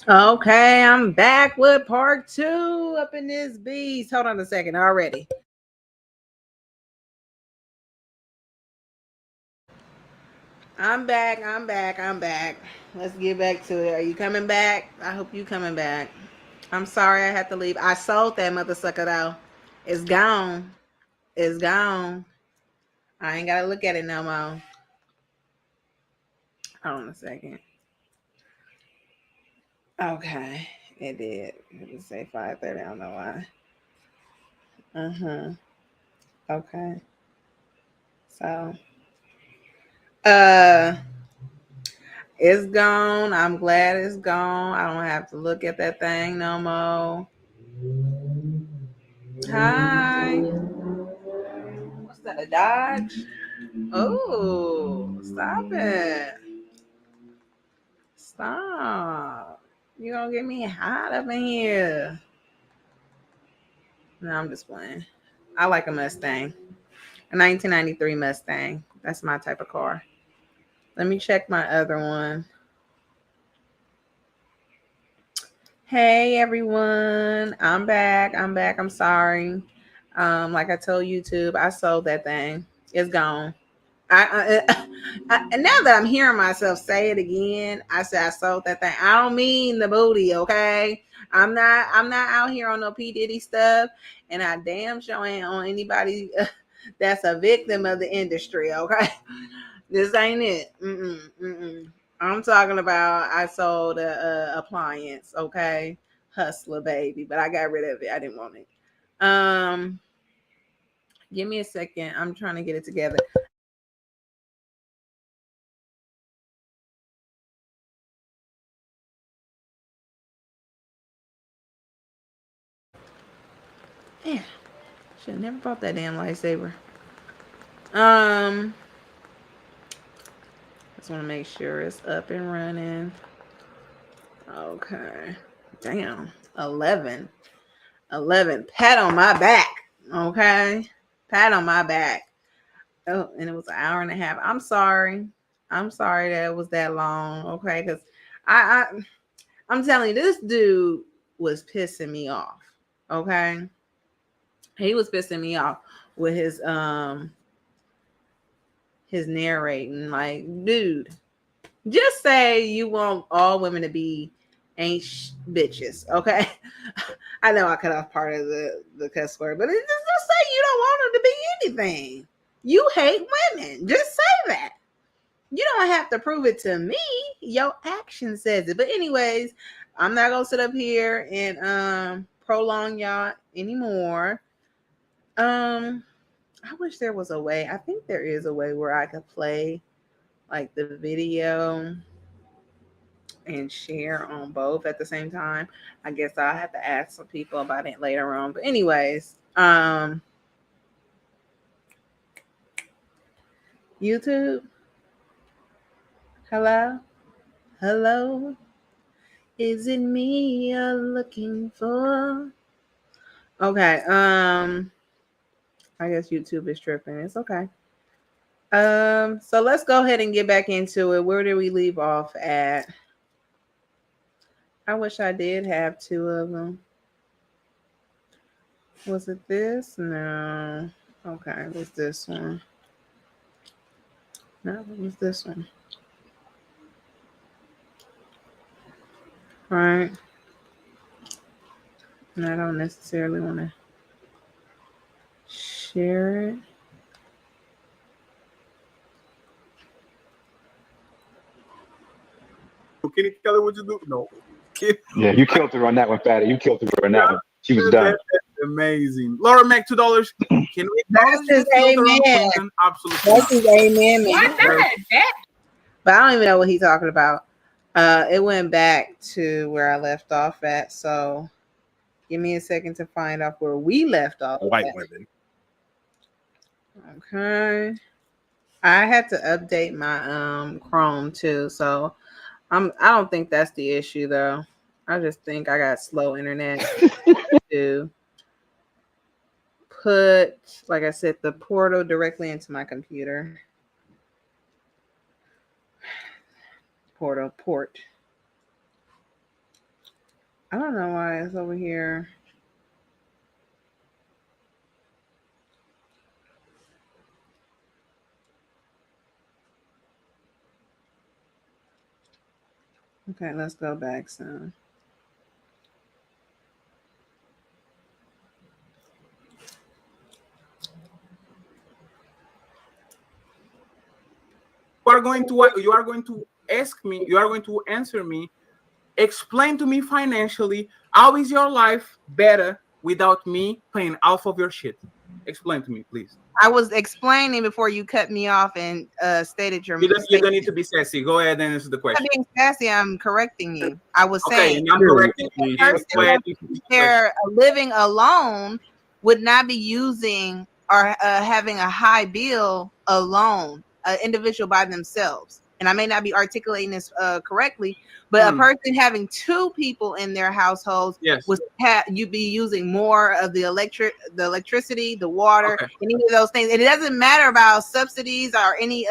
Okay, I'm back with part two up in this beast. Hold on a second already. I'm back. Let's get back to it. Are you coming back? I hope you coming back. I'm sorry I had to leave. I sold that mother sucker though. It's gone. It's gone. I ain't gotta look at it no more. Hold on a second. Okay. It did. It did say 5:30. I don't know why. Uh-huh. Okay. So uh it's gone. I'm glad it's gone. I don't have to look at that thing no more. Hi. What's that? A Dodge? Oh, stop it. Stop. You gonna get me hot up in here. No, I'm just playing. I like a Mustang. A 1993 Mustang. That's my type of car. Let me check my other one. Hey everyone. I'm back. I'm sorry. Like I told YouTube, I sold that thing. It's gone. And now that I'm hearing myself say it again, I said I sold that thing. I don't mean the booty, okay? I'm not out here on no P Diddy stuff, and I damn sure ain't on anybody that's a victim of the industry, okay? This ain't it. I'm talking about I sold a appliance, okay? Hustler baby, but I got rid of it. I didn't want it. Um, Give me a second. I'm trying to get it together. Yeah, should have never bought that damn lightsaber. Um, just want to make sure it's up and running. Okay. Damn. 11. 11. Pat on my back. Okay. Pat on my back. Oh, and it was an hour and a half. I'm sorry. I'm sorry that it was that long. Okay. Because I I'm telling you, this dude was pissing me off. Okay. He was pissing me off with his narrating. Like, dude, just say you want all women to be ain't bitches, okay? I know I cut off part of the cuss word, but just say you don't want them to be anything. You hate women. Just say that. You don't have to prove it to me. Your action says it. But anyways, I'm not gonna sit up here and prolong y'all anymore. Um, I wish there was a way. I think there is a way where I could play like the video and share on both at the same time. I guess I'll have to ask some people about it later on. But anyways, YouTube, hello, hello, is it me you're looking for? Okay, I guess YouTube is tripping. It's okay. So let's go ahead and get back into it. Where did we leave off at? I wish I did have two of them. Was it this? No. Okay, it was this one. No, it was this one. Right. And I don't necessarily want to share it. Kitty Kelly, what you do? No. Yeah, you killed her on that one, Fatty. You killed her on that one. She was done. That's amazing. Laura Mac, $2. Can we That's his amen. Absolutely. That's his amen. That? But I don't even know what he's talking about. It went back to where I left off at. So give me a second to find out where we left off. White women. Okay. I had to update my Chrome too, so I don't think that's the issue though. I just think I got slow internet to put, like I said, the portal directly into my computer. Port. I don't know why it's over here. Okay, let's go back some. You are going to ask me. You are going to answer me. Explain to me financially how is your life better without me paying half of your shit. Explain to me, please. I was explaining before you cut me off and stated your You mistake. don't need to be sassy. Go ahead and answer the I'm question. not being sassy. I'm correcting you. I was Okay, saying and I'm correcting you. a person Go ahead. they're living alone would not be using or having a high bill alone, an individual by themselves. And I may not be articulating this correctly, but a person having two people in their households Yes. would you'd be using more of the electricity, the water, Okay. any of those things. And it doesn't matter about subsidies or any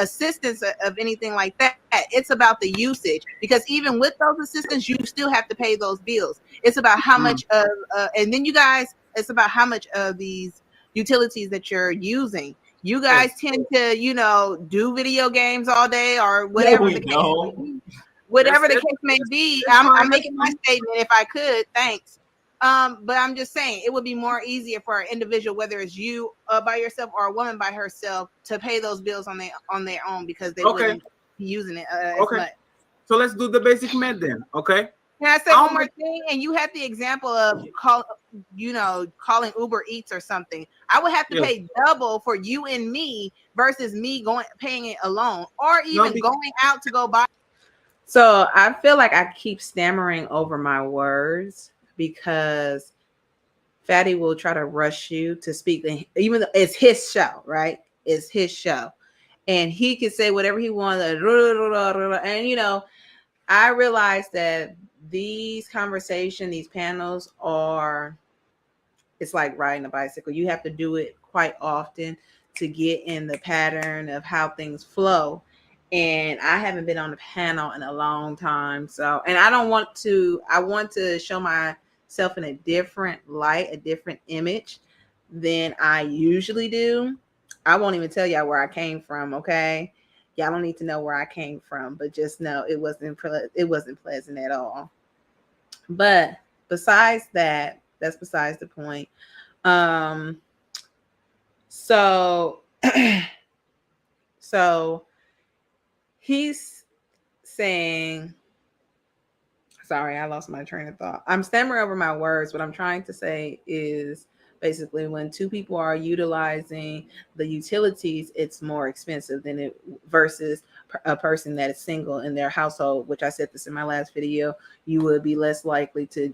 assistance of anything like that. It's about the usage, because even with those assistance, you still have to pay those bills. It's about how much of, and then you guys, it's about how much of these utilities that you're using. You guys tend to, do video games all day or whatever the case may be. Whatever the case may be, I'm making my statement if I could. Thanks. But I'm just saying it would be more easier for an individual, whether it's you by yourself or a woman by herself, to pay those bills on their own, because they wouldn't be using it as much. So let's do the basic math then. Okay. Can I say one more thing? And you had the example of calling Uber Eats or something. I would have to pay double for you and me versus me paying it alone, or even going out to go buy. So I feel like I keep stammering over my words because Fatty will try to rush you to speak, even though it's his show, right? It's his show. And he can say whatever he wants. And, I realize that these panels it's like riding a bicycle. You have to do it quite often to get in the pattern of how things flow. And I haven't been on a panel in a long time. So, and I want to show myself in a different light, a different image than I usually do. I won't even tell y'all where I came from. Okay. Y'all don't need to know where I came from, but just know it wasn't pleasant at all. But besides that, that's besides the point. So so he's saying, sorry, I lost my train of thought. I'm stammering over my words. What I'm trying to say is basically when two people are utilizing the utilities, it's more expensive than it versus a person that is single in their household, which I said this in my last video. You would be less likely to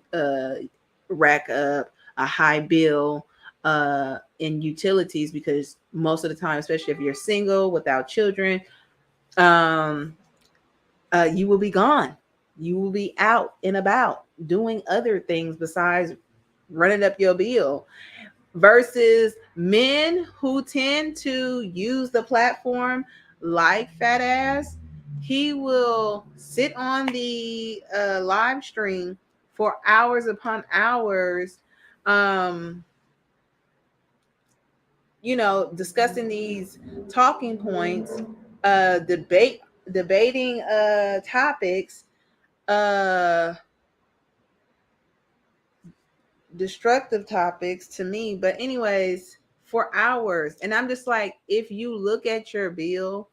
rack up a high bill in utilities, because most of the time, especially if you're single without children, you will be gone. You will be out and about doing other things besides running up your bill. Versus men who tend to use the platform like Fat Ass, he will sit on the live stream for hours upon hours, discussing these talking points, debating topics, uh destructive topics to me, but anyways, for hours. And I'm just like, if you look at your bill,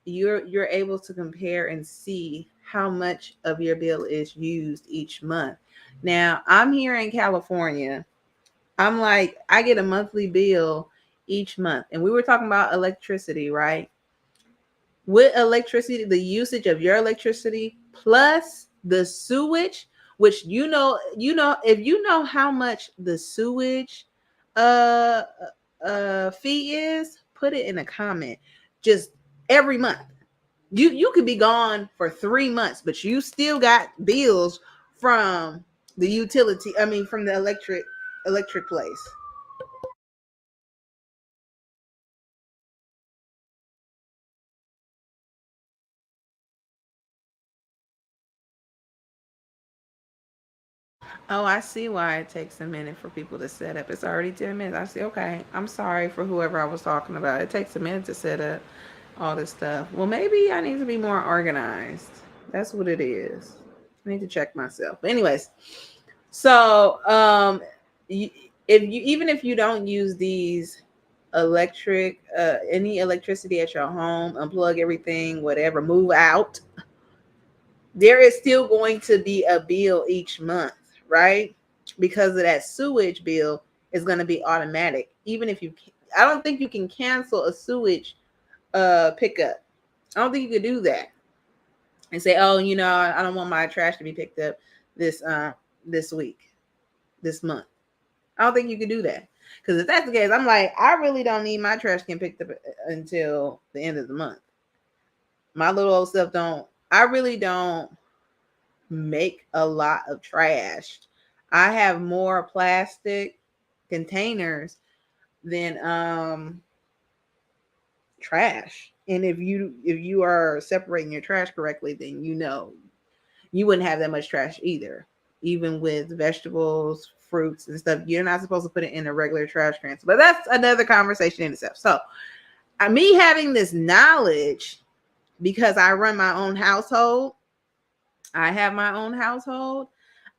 you're able to compare and see how much of your bill is used each month. Now, I'm here in California. I'm like, I get a monthly bill each month, and we were talking about electricity, right? With electricity, the usage of your electricity plus the sewage, which if you know how much the sewage uh fee is, put it in a comment. Just every month. You could be gone for 3 months, but you still got bills from the utility, from the electric place. Oh, I see why it takes a minute for people to set up. It's already 10 minutes. I see. Okay. I'm sorry for whoever I was talking about. It takes a minute to set up all this stuff. Well, maybe I need to be more organized. That's what it is. I need to check myself. But anyways, so you, if you even if you don't use these any electricity at your home, unplug everything, whatever, move out, there is still going to be a bill each month, right? Because of that sewage bill is going to be automatic. Even if you, I don't think you can cancel a sewage pickup. I don't think you could do that and say, oh, I don't want my trash to be picked up this this week, this month. I don't think you could do that. Because if that's the case, I'm like, I really don't need my trash can picked up until the end of the month. My little old stuff don't. I really don't make a lot of trash. I have more plastic containers than trash. And if you are separating your trash correctly, then you wouldn't have that much trash either. Even with vegetables, fruits, and stuff, you're not supposed to put it in a regular trash can. But that's another conversation in itself. So, me having this knowledge because I run my own household, I have my own household.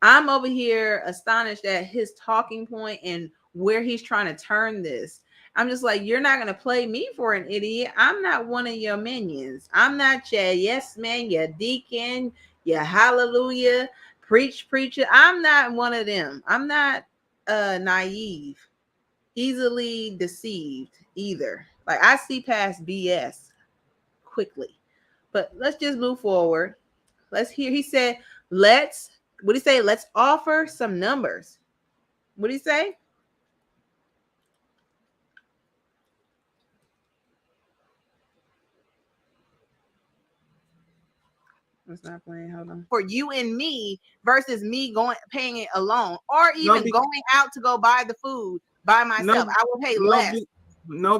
I'm over here astonished at his talking point and where he's trying to turn this. I'm just like, you're not going to play me for an idiot. I'm not one of your minions. I'm not your yes man, your deacon, your hallelujah, preacher. I'm not one of them. I'm not naive, easily deceived either. Like, I see past BS quickly. But let's just move forward. Let's hear. He said, what did he say? Let's offer some numbers. What did he say? It's not playing. Hold on. For you and me versus me paying it alone, or even going out to go buy the food by myself. I will pay less.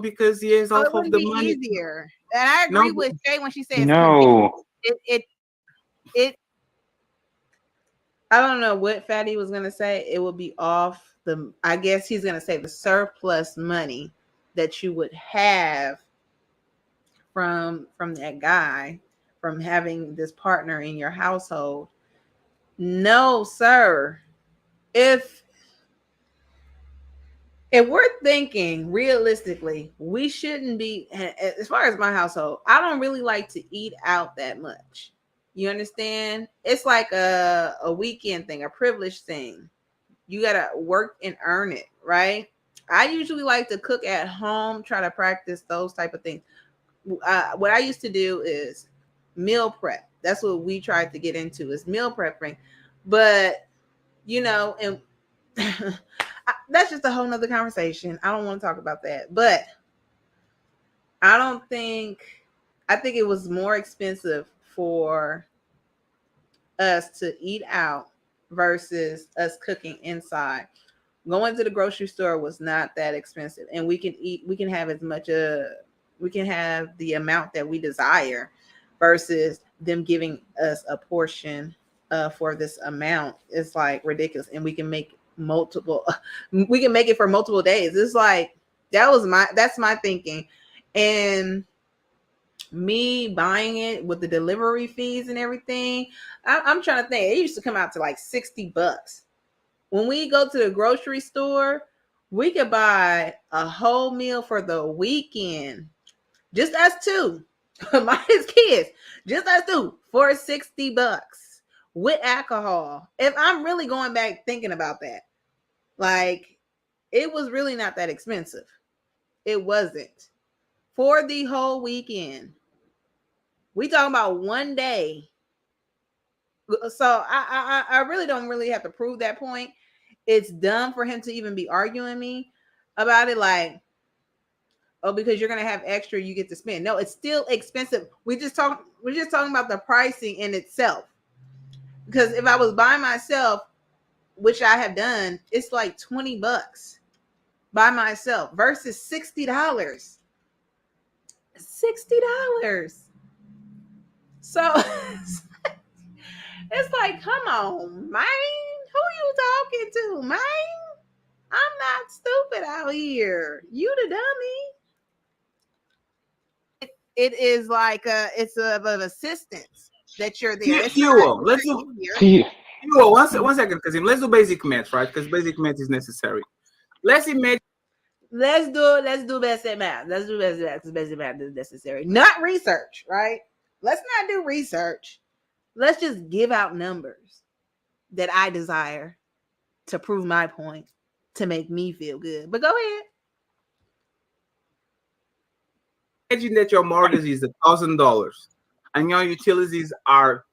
Because he is off it of the be money. Easier. And I agree with Shay when she says no. It I don't know what Fatty was gonna say. It would be off the. I guess he's gonna say the surplus money that you would have from that guy, from having this partner in your household. No, sir. If we're thinking realistically, we shouldn't be. As far as my household, I don't really like to eat out that much. You understand? It's like a weekend thing, a privilege thing. You gotta work and earn it, right? I usually like to cook at home, try to practice those type of things. What I used to do is meal prep. That's what we tried to get into, is meal prepping. But and that's just a whole nother conversation. I don't want to talk about that. But I think it was more expensive for us to eat out versus us cooking inside. Going to the grocery store was not that expensive, and we can have as much we can have the amount that we desire versus them giving us a portion for this amount. It's like ridiculous, and we can make it for multiple days. It's like that's my thinking. And me buying it with the delivery fees and everything, I'm trying to think. It used to come out to like $60. When we go to the grocery store, we could buy a whole meal for the weekend, just us two, minus kids, just us two, for $60 with alcohol. If I'm really going back thinking about that, like, it was really not that expensive. It wasn't for the whole weekend. We talking about one day. So I really don't really have to prove that point. It's dumb for him to even be arguing me about it. Like, oh, because you're gonna have extra, you get to spend. No, it's still expensive. We're just talking about the pricing in itself. Because if I was by myself, which I have done, it's like $20 by myself versus $60. $60. So it's like, come on, man. you talking to, man? I'm not stupid out here. You the dummy. It is like it's of an assistance that you're there. It's not T.U.O. Let's do here. T.U.O. One second, Kazim. Let's do basic math, right? Because basic math is necessary. Let's imagine. Let's do basic math. Let's do basic math because basic math is necessary. Not research, right? Let's not do research. Let's just give out numbers that I desire to prove my point to make me feel good. But go ahead. Imagine that your mortgage is $1,000 and your utilities are.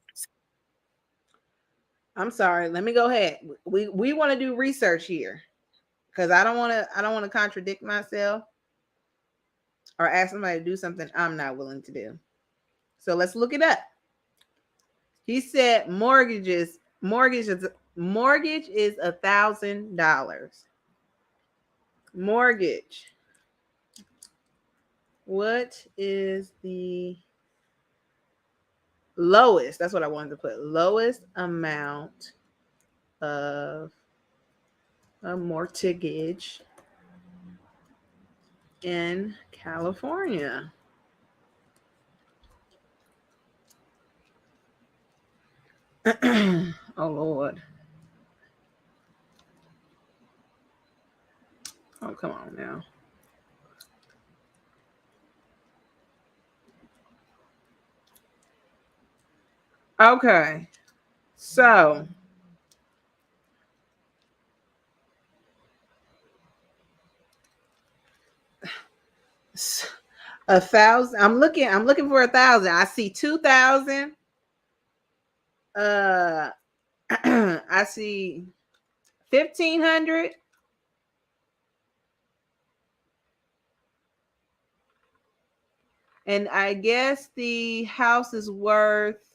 I'm sorry. Let me go ahead. We want to do research here because I don't want to contradict myself or ask somebody to do something I'm not willing to do. So let's look it up. He said mortgage is $1,000. Mortgage. What is the lowest? That's what I wanted to put. Lowest amount of a mortgage in California. Oh Lord. Oh, come on now. Okay. So $1,000. I'm looking for 1,000. I see 2,000. I see 1,500. And I guess the house is worth,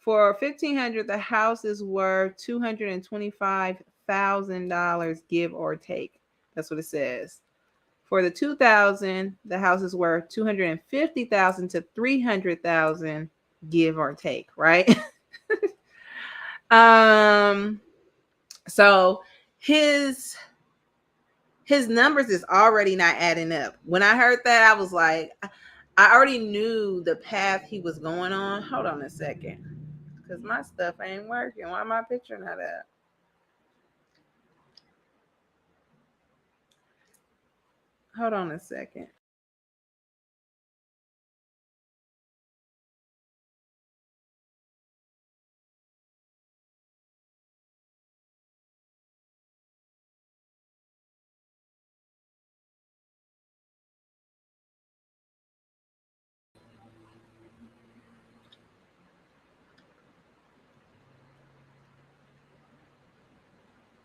for 1,500, the house is worth $225,000, give or take. That's what it says. For the 2,000, the house is worth 250,000 to 300,000, give or take, right? So his numbers is already not adding up. When I heard that, I was like, I already knew the path he was going on. Hold on a second, because my stuff ain't working. Why my picture not up? Hold on a second.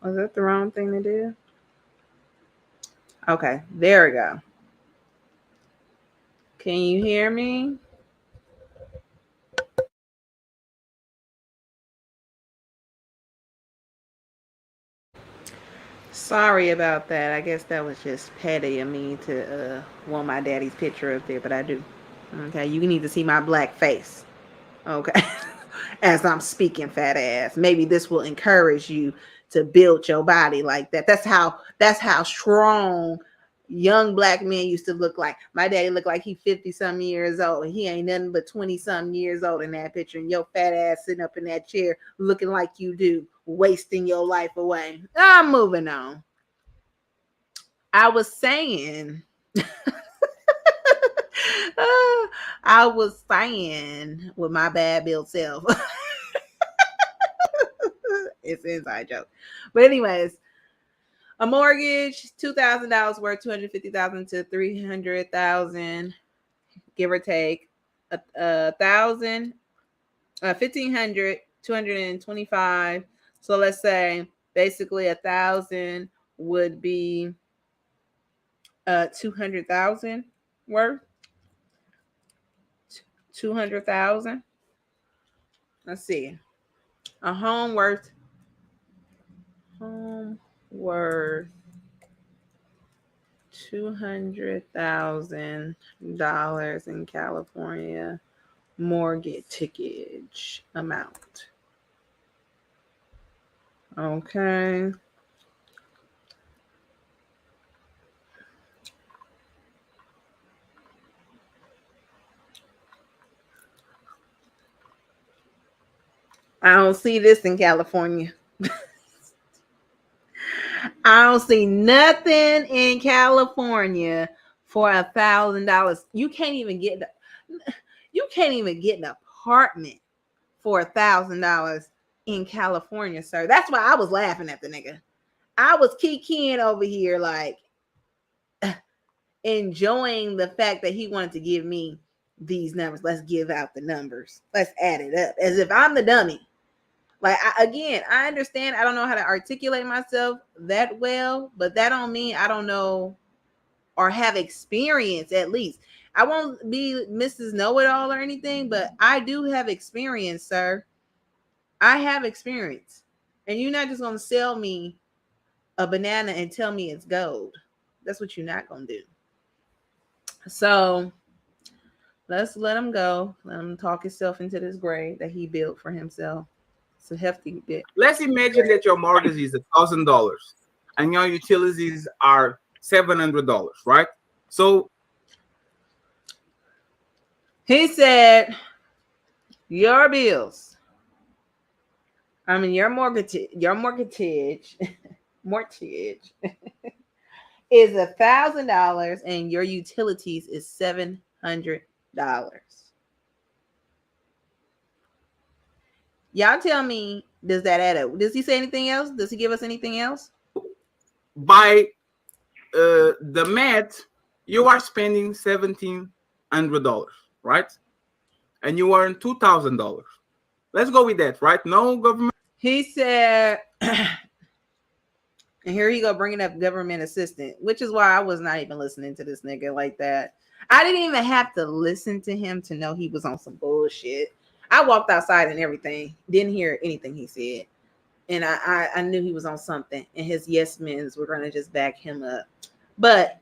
Was that the wrong thing to do? Okay, there we go. Can you hear me? Sorry about that. I guess that was just petty of me to want my daddy's picture up there, but I do. Okay, you need to see my black face. Okay. As I'm speaking, fat ass. Maybe this will encourage you to build your body like that. That's how strong young black men used to look like. My daddy looked like he 50 some years old, and he ain't nothing but 20 some years old in that picture. And your fat ass sitting up in that chair looking like you do, wasting your life away. I'm moving on. I was saying I was saying with my bad built self. It's an inside joke. But anyways, a mortgage, $2,000 worth, 250,000 to 300,000, give or take. A thousand, 1,500, 225. So let's say basically 1,000 would be 200,000 worth. 200,000. Let's see. A home worth $200,000 in California mortgage amount. Okay. I don't see this in California. I don't see nothing in California for $1,000. You can't even get an apartment for $1,000 in California, sir. That's why I was laughing at the nigga. I was kikiing over here, like enjoying the fact that he wanted to give me these numbers. Let's give out the numbers. Let's add it up as if I'm the dummy. Like, I understand. I don't know how to articulate myself that well, but that don't mean I don't know or have experience. At least I won't be Mrs. Know-it-all or anything, but I do have experience, sir. I have experience, and you're not just gonna sell me a banana and tell me it's gold. That's what you're not gonna do. So let's let him go. Let him talk himself into this grave that he built for himself. It's a hefty bit. Let's imagine that your mortgage is $1,000 and your utilities are $700, right? So He said your bills, your mortgage mortgage is $1,000 and your utilities is $700. Y'all tell me, does that add up? Does he say anything else? Does he give us anything else? by the math, you are spending $1,700, right? And you earn $2,000. Let's go with that, right? No government. He said, and here you go bringing up government assistant, which is why I was not even listening to this nigga like that. I didn't even have to listen to him to know he was on some bullshit. I walked outside and everything, didn't hear anything he said. And I knew he was on something, and his yes men's were going to just back him up. But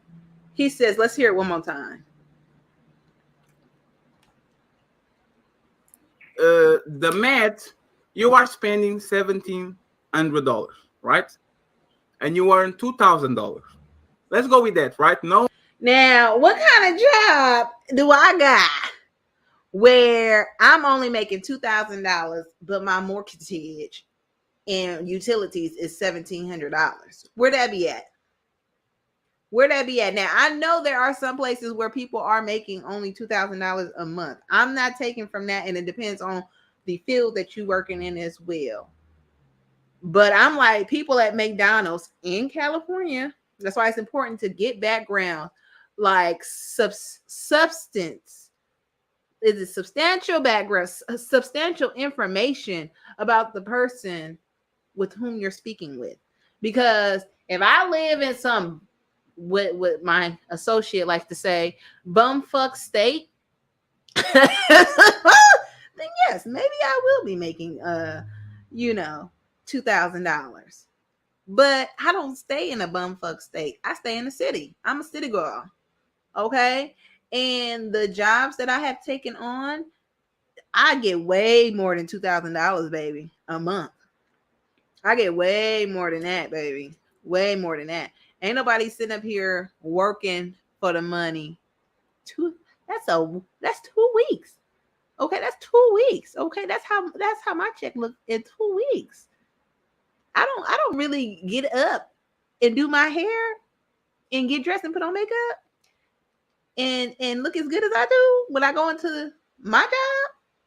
he says, let's hear it one more time. The math, you are spending $1,700, right? And you earn $2,000. Let's go with that, right? No. Now, what kind of job do I got where I'm only making $2,000, but my mortgage and utilities is $1,700? Where'd that be at? Where'd that be at? Now, I know there are some places where people are making only $2,000 a month. I'm not taking from that, and it depends on the field that you're working in as well. But I'm like, people at McDonald's in California, that's why it's important to get background, like substance. Is it substantial background, substantial information about the person with whom you're speaking with? Because if I live in some, what my associate likes to say, bumfuck state, then yes, maybe I will be making $2,000. But I don't stay in a bumfuck state. I stay in the city. I'm a city girl. Okay. And the jobs that I have taken on, I get way more than $2,000, baby, a month. I get way more than that, baby. Way more than that. Ain't nobody sitting up here working for the money. That's 2 weeks. Okay, that's 2 weeks. Okay, that's how my check looked in 2 weeks. I don't really get up and do my hair and get dressed and put on makeup and look as good as I do when I go into my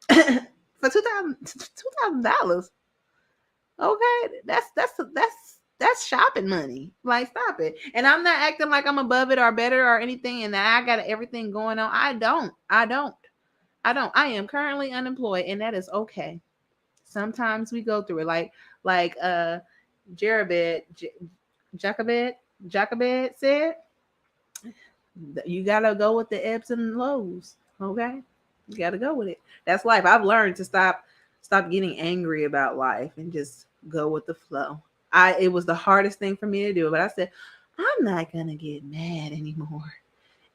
job for $2,000. Okay, that's shopping money. Like, stop it. And I'm not acting like I'm above it or better or anything, and that I got everything going on. I don't. I am currently unemployed, and that is okay. Sometimes we go through it, like Jacobed said, you gotta go with the ebbs and lows. Okay, you gotta go with it. That's life. I've learned to stop getting angry about life and just go with the flow. It was the hardest thing for me to do, but I said, I'm not gonna get mad anymore.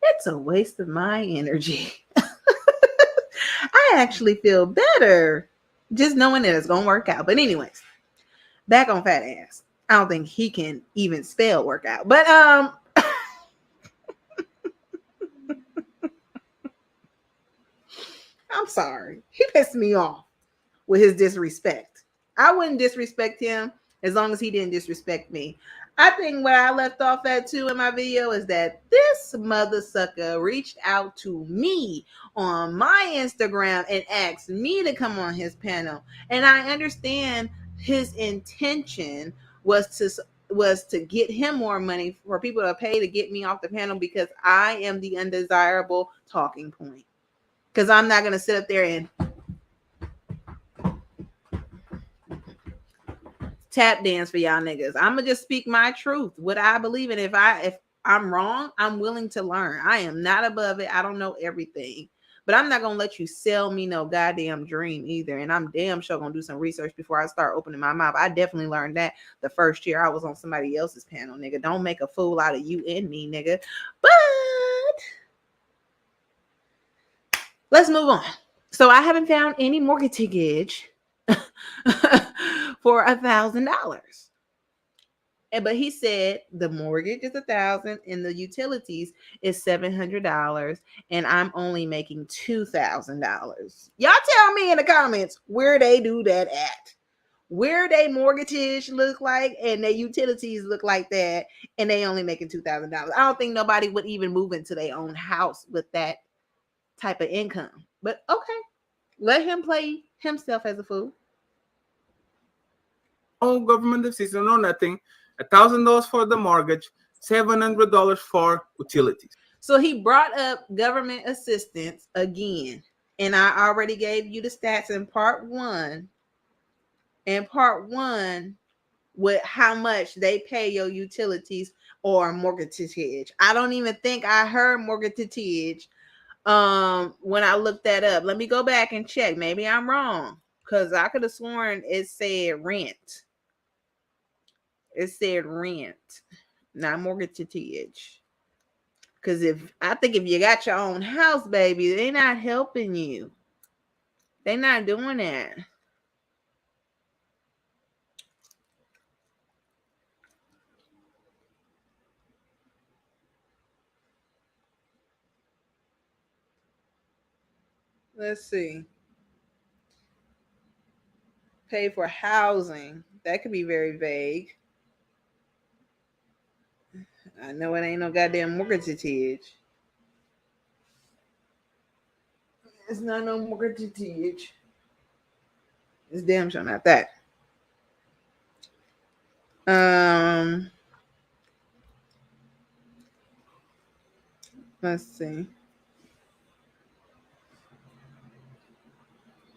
It's a waste of my energy. I actually feel better just knowing that it's gonna work out. But anyways, Back on fat ass. I don't think he can even spell workout. But I'm sorry. He pissed me off with his disrespect. I wouldn't disrespect him as long as he didn't disrespect me. I think what I left off at too in my video is that this mother sucker reached out to me on my Instagram and asked me to come on his panel. And I understand his intention was to get him more money, for people to pay to get me off the panel, because I am the undesirable talking point. Because I'm not going to sit up there and tap dance for y'all niggas. I'm gonna just speak my truth, what I believe in. If I'm wrong, I'm willing to learn. I am not above it. I don't know everything, but I'm not gonna let you sell me no goddamn dream either. And I'm damn sure gonna do some research before I start opening my mouth. I definitely learned that the first year I was on somebody else's panel, nigga. Don't make a fool out of you and me, nigga. But let's move on. So I haven't found any mortgage for $1,000. But he said the mortgage is $1,000 and the utilities is $700, and I'm only making $2,000. Y'all tell me in the comments where they do that at. Where they mortgage look like and their utilities look like that, and they only making $2,000. I don't think nobody would even move into their own house with that type of income. But okay, let him play himself as a fool. Oh, government assistance or nothing. $1,000 for the mortgage, $700 for utilities. So he brought up government assistance again, and I already gave you the stats in part one. In part one, with how much they pay your utilities or mortgage. I don't even think I heard mortgage when I looked that up. Let me go back and check. Maybe I'm wrong, because I could have sworn it said rent. It said rent, not mortgage. Because if you got your own house, baby, they're not helping you. They're not doing that. Let's see. Pay for housing. That could be very vague. I know it ain't no goddamn mortgage. It's not no mortgage. It's damn sure not that. Let's see.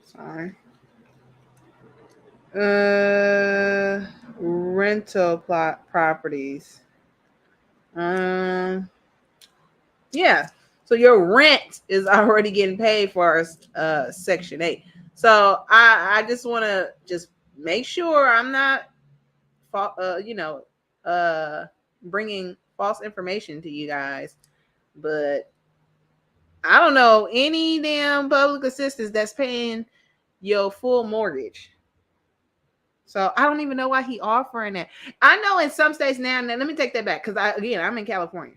Sorry. Rental properties. Yeah. So your rent is already getting paid for Section 8. So I just want to just make sure I'm not bringing false information to you guys. But I don't know any damn public assistance that's paying your full mortgage. So I don't even know why he offering that. I know in some states now, let me take that back, because I'm in California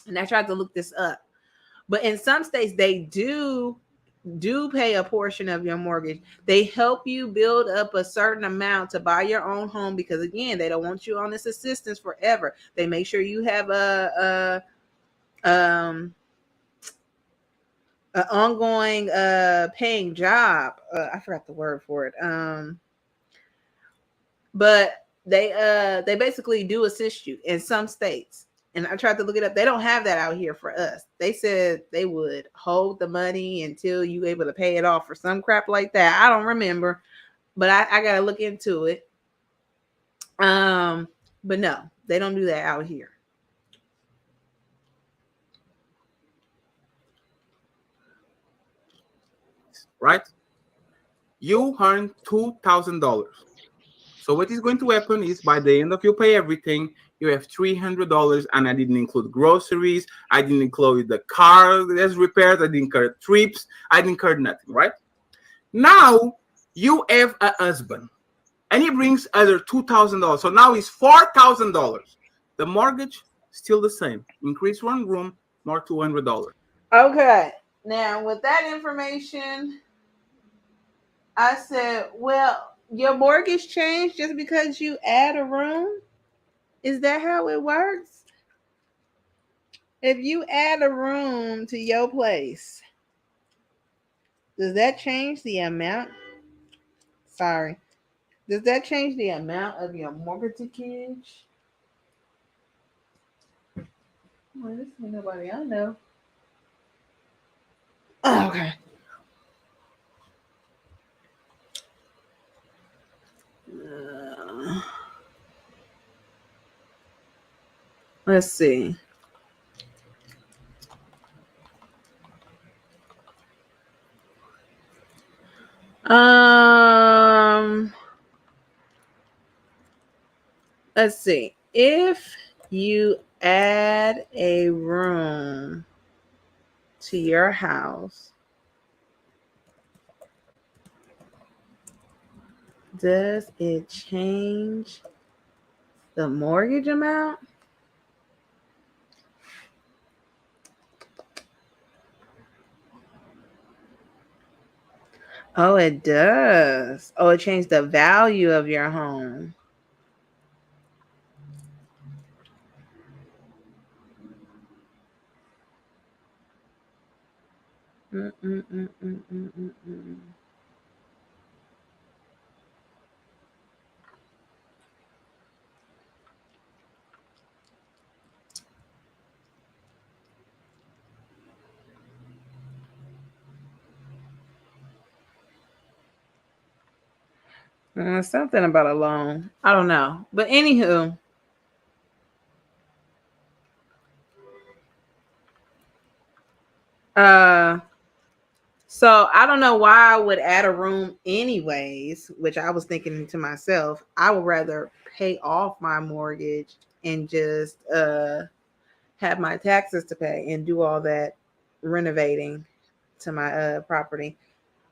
and I tried to look this up. But in some states, they do pay a portion of your mortgage. They help you build up a certain amount to buy your own home, because again, they don't want you on this assistance forever. They make sure you have an ongoing paying job. I forgot the word for it. But they basically do assist you in some states. And I tried to look it up. They don't have that out here for us. They said they would hold the money until you able to pay it off or some crap like that. I don't remember, but I got to look into it. But no, they don't do that out here. Right? You earn $2,000. So what is going to happen is, by the end of you pay everything, you have $300, and I didn't include groceries. I didn't include the car that's repaired. I didn't include trips. I didn't include nothing, right? Now you have a husband. and he brings either $2,000. So now it's $4,000. The mortgage still the same. Increase one room, more $200. Okay. Now with that information, I said, well, your mortgage changed just because you add a room? Is that how it works? If you add a room to your place, does that change the amount? Sorry. Does that change the amount of your mortgage? Well, this ain't nobody I know. Oh, okay. Let's see. Let's see. If you add a room to your house, does it change the mortgage amount? Oh, it does. Oh, it changed the value of your home. Mm-mm-mm-mm-mm-mm-mm. Something about a loan. I don't know. But anywho, so I don't know why I would add a room anyways, which I was thinking to myself, I would rather pay off my mortgage and just have my taxes to pay and do all that renovating to my property.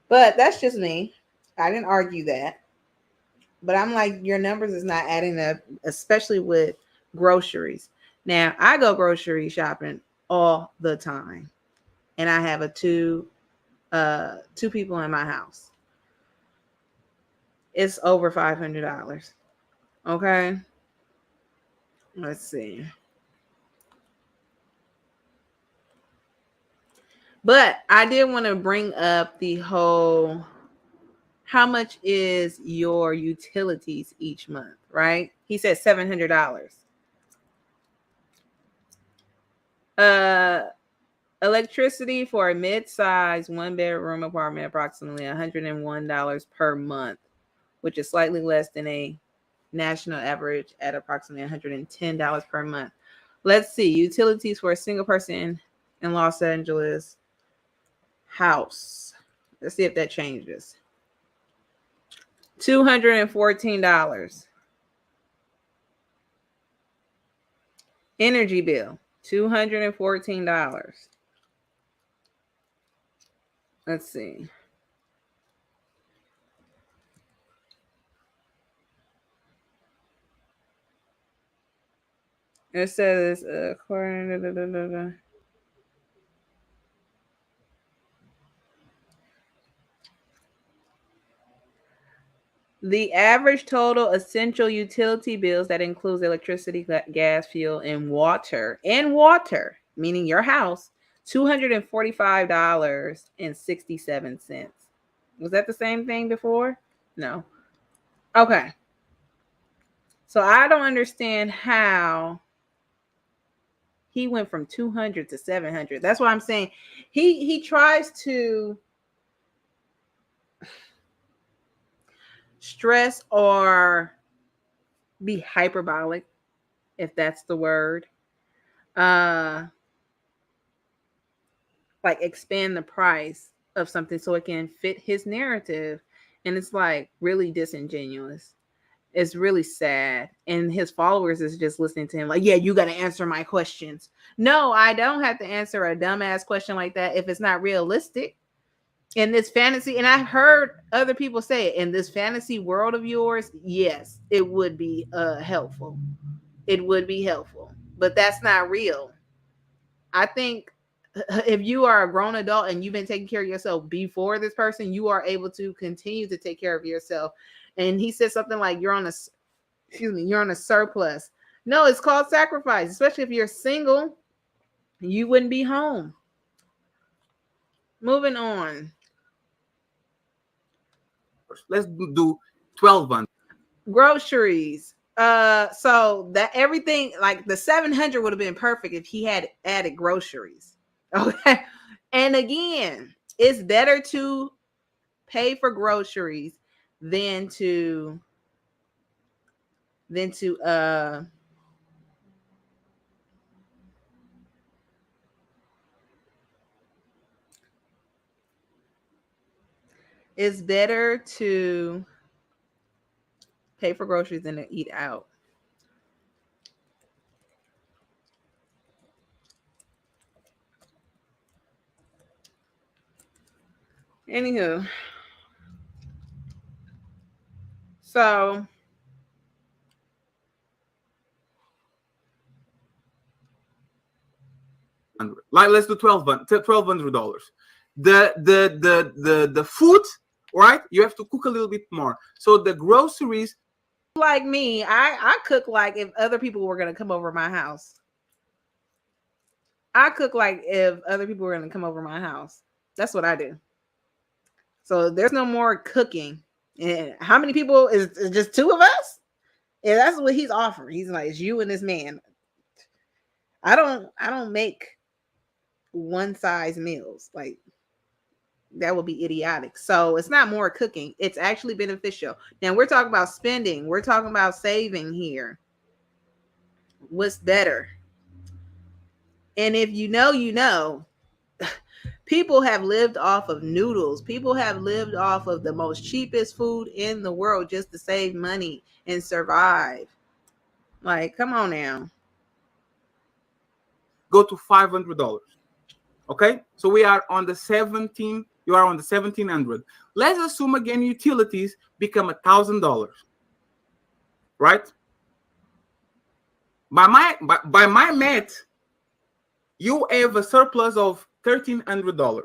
But that's just me. I didn't argue that. But I'm like, your numbers is not adding up, especially with groceries. Now, I go grocery shopping all the time, and I have two people in my house. It's over $500. Okay, let's see. But I did want to bring up the whole, how much is your utilities each month, right? He said $700. Electricity for a mid-size one-bedroom apartment, approximately $101 per month, which is slightly less than a national average at approximately $110 per month. Let's see, utilities for a single person in Los Angeles house. Let's see if that changes. $214. Energy bill, $214. Let's see. It says according to the average total essential utility bills that includes electricity, gas, fuel, and water, meaning your house, $245.67. Was that the same thing before? No. Okay. So I don't understand how he went from 200 to 700. That's why I'm saying he tries to stress or be hyperbolic, if that's the word. Like expand the price of something so it can fit his narrative. And it's like really disingenuous. It's really sad. And his followers is just listening to him like, yeah, you got to answer my questions. No, I don't have to answer a dumbass question like that if it's not realistic. in this fantasy, and I heard other people say it, in this fantasy world of yours, yes, it would be helpful. It would be helpful, but that's not real. I think if you are a grown adult and you've been taking care of yourself before this person, you are able to continue to take care of yourself. And he said something like, you're on a, excuse me, you're on a surplus. No, it's called sacrifice, especially if you're single, you wouldn't be home. Moving on. Let's do 12 months. Groceries. So that everything, like the 700 would have been perfect if he had added groceries. Okay. And again, it's better to pay for groceries than to than to it's better to pay for groceries than to eat out. Anywho, so like let's do $1,200. The food, right? You have to cook a little bit more. So the groceries, like me, I cook like if other people were gonna come over my house. I cook like if other people were gonna come over my house. That's what I do. So there's no more cooking. And how many people is just two of us? Yeah, that's what he's offering. He's like, it's you and this man. I don't make one size meals. Like that would be idiotic. So it's not more cooking. It's actually beneficial. Now we're talking about spending. We're talking about saving here. What's better? And if you know, you know. People have lived off of noodles. People have lived off of the most cheapest food in the world just to save money and survive. Like, come on now. go to $500. Okay, so we are on the 17. You are on the 1700. Let's assume again utilities become $1,000. Right? By my math, you have a surplus of $1,300.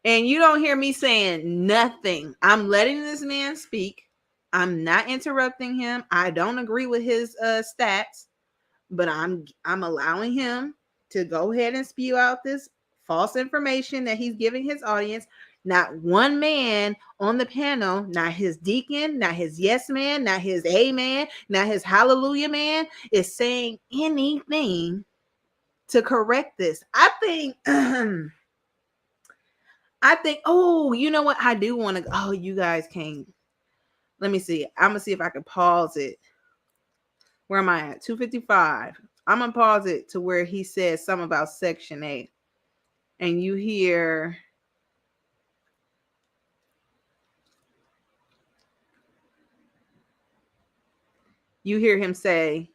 And you don't hear me saying nothing. I'm letting this man speak. I'm not interrupting him. I don't agree with his stats, but I'm allowing him to go ahead and spew out this false information that he's giving his audience. Not one man on the panel, not his deacon, not his yes man, not his amen, not his hallelujah man, is saying anything to correct this. I think oh, you know what? I do want to. Oh, you guys can't. Let me see. I'm gonna see if I can pause it. Where am I at? 255. I'm gonna pause it to where he says something about Section 8, and you hear. You hear him say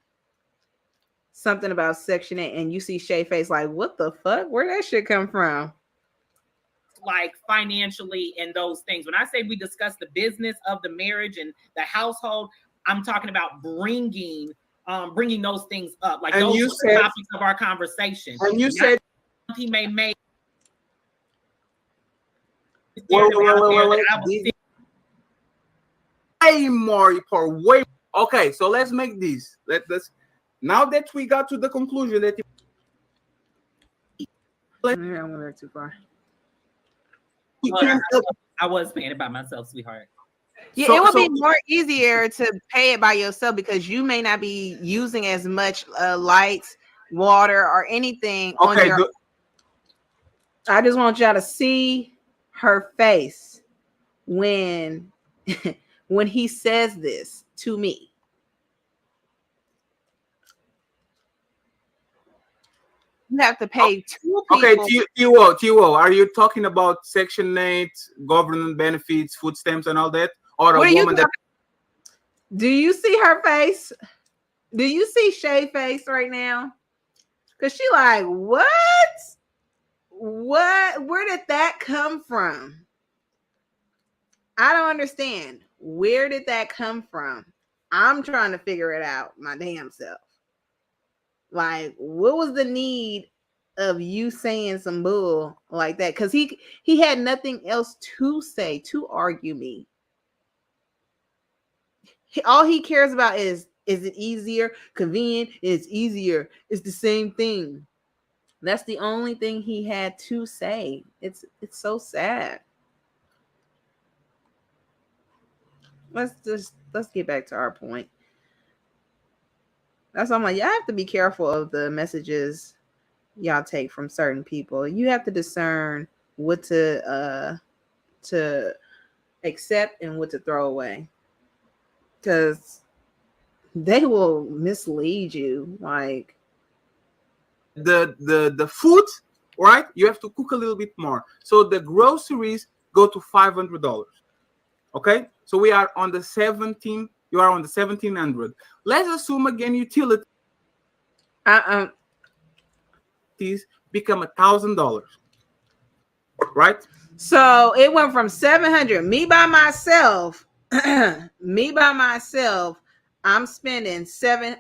something about Section 8, and you see Shay face like, what the fuck? Where that shit come from? Like financially and those things. When I say we discuss the business of the marriage and the household, I'm talking about bringing those things up. Like and those you are said, the topics of our conversation. And you said he may make. wait. Way more for way. Okay, so let's make this. Let's now that we got to the conclusion that I went too far. I was paying it by myself, sweetheart. Yeah, so, it would be more easier to pay it by yourself because you may not be using as much lights, water, or anything on your. Good. I just want y'all to see her face when when he says this to me. You have to pay two people. Okay, T.U.O, are you talking about Section 8, government benefits, food stamps, and all that? Or a woman that... Do you see her face? Do you see Shay's face right now? Because she like, what? What? Where did that come from? I don't understand. Where did that come from? I'm trying to figure it out my damn self. Like, what was the need of you saying some bull like that? Because he had nothing else to say to argue me. All he cares about is it easier, convenient? It's easier. It's the same thing. That's the only thing he had to say. It's so sad. Let's get back to our point. That's why I'm like, y'all have to be careful of the messages y'all take from certain people. You have to discern what to accept and what to throw away, because they will mislead you. Like the food, right? You have to cook a little bit more. So the groceries go to $500. Okay, so we are on the 17. You are on the 1700. Let's assume again utilities become $1,000, right? So it went from 700. Me by myself, I'm spending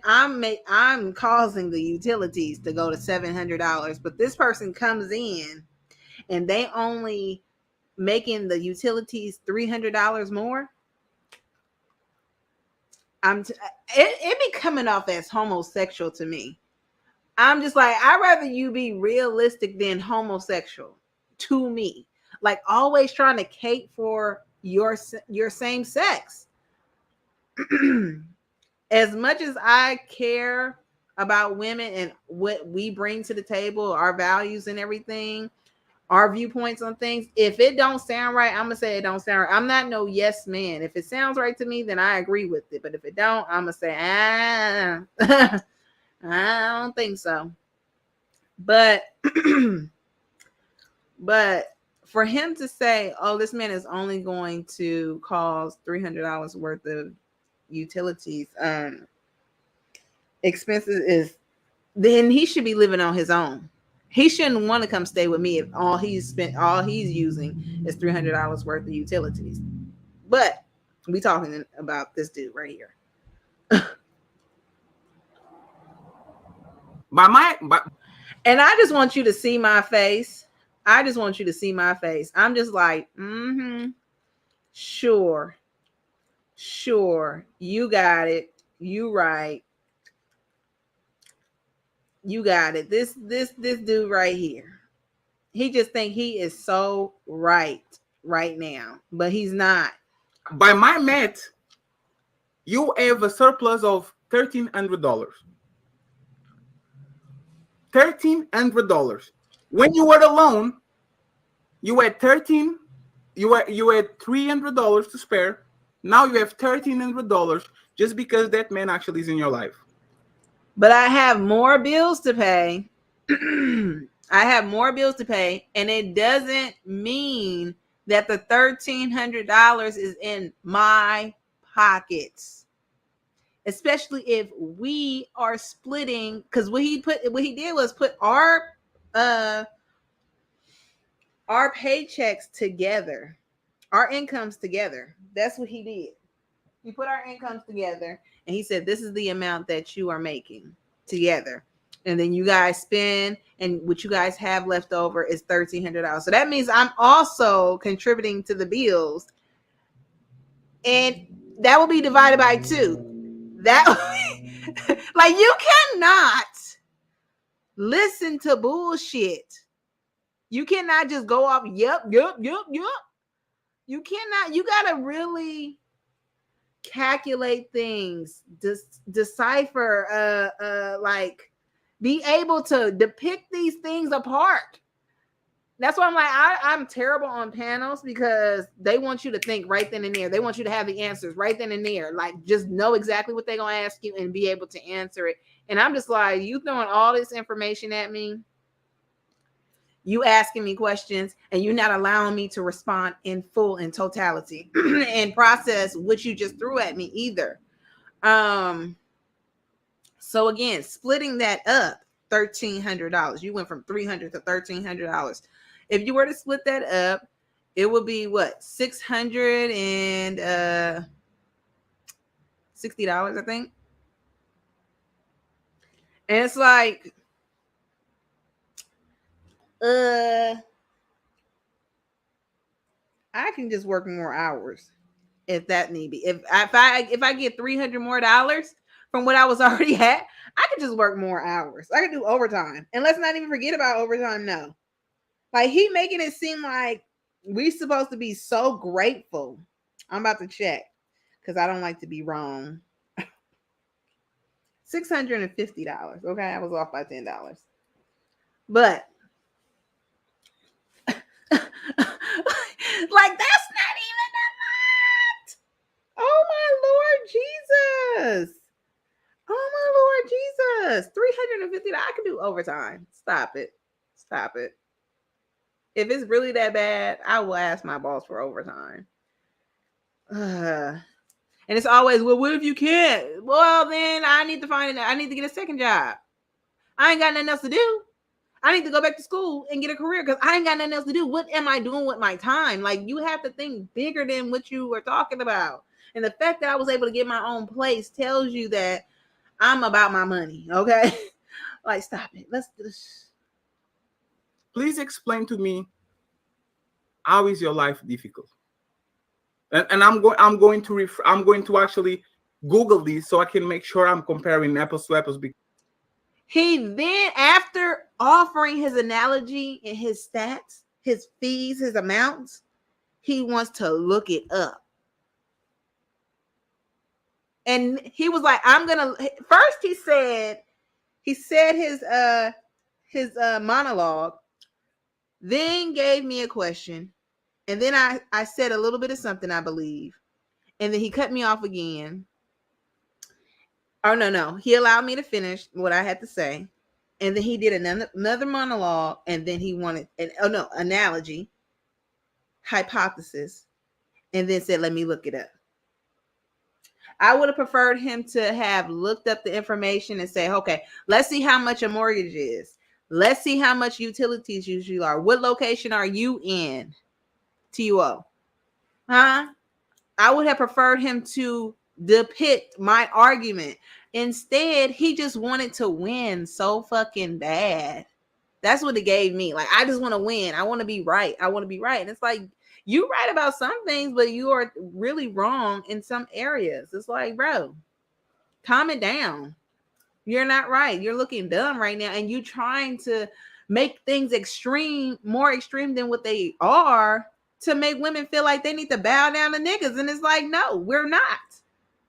I'm causing the utilities to go to $700. But this person comes in and they only making the utilities $300 more. It be coming off as homosexual to me. I'm just like, I'd rather you be realistic than homosexual to me. Like always trying to cape for your same sex. As much as I care about women and what we bring to the table, our values and everything, our viewpoints on things, if it don't sound right, I'm gonna say it don't sound right. I'm not no yes man. If it sounds right to me, then I agree with it. But if it don't, I'm gonna say I don't think so. But but for him to say, oh, this man is only going to cause $300 worth of utilities expenses, is then he should be living on his own. He shouldn't want to come stay with me if all he's using is $300 worth of utilities. But we talking about this dude right here. And I just want you to see my face. I'm just like, sure, you got it. You right. You got it. This dude right here. He just think he is so right now, but he's not. By my math, you have a surplus of $1,300. $1,300. When you were alone, you had $300 to spare. Now you have $1,300 just because that man actually is in your life. But I have more bills to pay. And it doesn't mean that the $1,300 is in my pockets. Especially if we are splitting, because what he did was put our paychecks together, our incomes together. That's what he did. He put our incomes together and he said, this is the amount that you are making together. And then you guys spend, and what you guys have left over is $1,300. So that means I'm also contributing to the bills. And that will be divided by 2. That like, you cannot listen to bullshit. You cannot just go off, yep. You cannot, you gotta really calculate things, decipher, like be able to depict these things apart. That's why I'm like, I'm terrible on panels, because they want you to think right then and there. They want you to have the answers right then and there. Like, just know exactly what they're going to ask you and be able to answer it. And I'm just like, you throwing all this information at me, you asking me questions, and you're not allowing me to respond in full, in totality and process what you just threw at me either. So again, splitting that up, $1,300. You went from $300 to $1,300. If you were to split that up, it would be what, $660, I think. And it's like, I can just work more hours if that need be. If I get $300 more from what I was already at, I could just work more hours. I could do overtime. And let's not even forget about overtime. No, like he making it seem like we supposed to be so grateful. I'm about to check because I don't like to be wrong. $650. Okay, I was off by $10. But like that's not even that much. Oh my Lord Jesus. Oh my Lord Jesus. $350. I can do overtime. Stop it. Stop it. If it's really that bad, I will ask my boss for overtime. And it's always, well, what if you can't? Well, then I need to get a second job. I ain't got nothing else to do. I need to go back to school and get a career because I ain't got nothing else to do. What am I doing with my time? Like, you have to think bigger than what you were talking about. And the fact that I was able to get my own place tells you that I'm about my money, okay? Like, stop it. Let's do this. Please explain to me, how is your life difficult? And I'm going to actually Google this so I can make sure I'm comparing apples to apples. He then, after offering his analogy and his stats, his fees, his amounts, he wants to look it up. And he was like, first he said his monologue, then gave me a question. And then I said a little bit of something, I believe. And then he cut me off again. Oh, no. He allowed me to finish what I had to say. And then he did another monologue. And then he wanted analogy, hypothesis. And then said, let me look it up. I would have preferred him to have looked up the information and say, okay, let's see how much a mortgage is. Let's see how much utilities usually are. What location are you in? T.U.O. Huh? I would have preferred him to depict my argument. Instead, he just wanted to win so fucking bad. That's what it gave me. Like, I just want to win. I want to be right. And it's like, you right about some things, but you are really wrong in some areas. It's like, bro, calm it down. You're not right. You're looking dumb right now. And you trying to make things more extreme than what they are, to make women feel like they need to bow down to niggas. And it's like, no, we're not.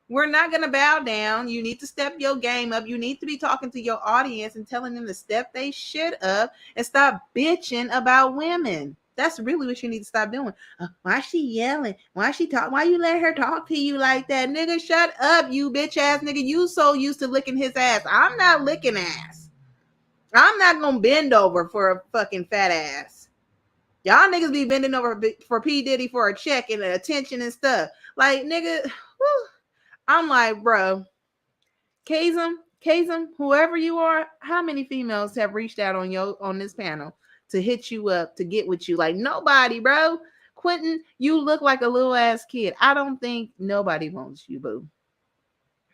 We're not going to bow down. You need to step your game up. You need to be talking to your audience and telling them to step they shit up and stop bitching about women. That's really what you need to stop doing. Why is she yelling? Why is she talk? Why you let her talk to you like that? Nigga, shut up, you bitch ass nigga. You so used to licking his ass. I'm not licking ass. I'm not going to bend over for a fucking fat ass. Y'all niggas be bending over for P. Diddy for a check and attention and stuff. Like, nigga, whew. I'm like, bro, Kazem, whoever you are, how many females have reached out on this panel to hit you up, to get with you? Like, nobody, bro. Quentin, you look like a little ass kid. I don't think nobody wants you, boo.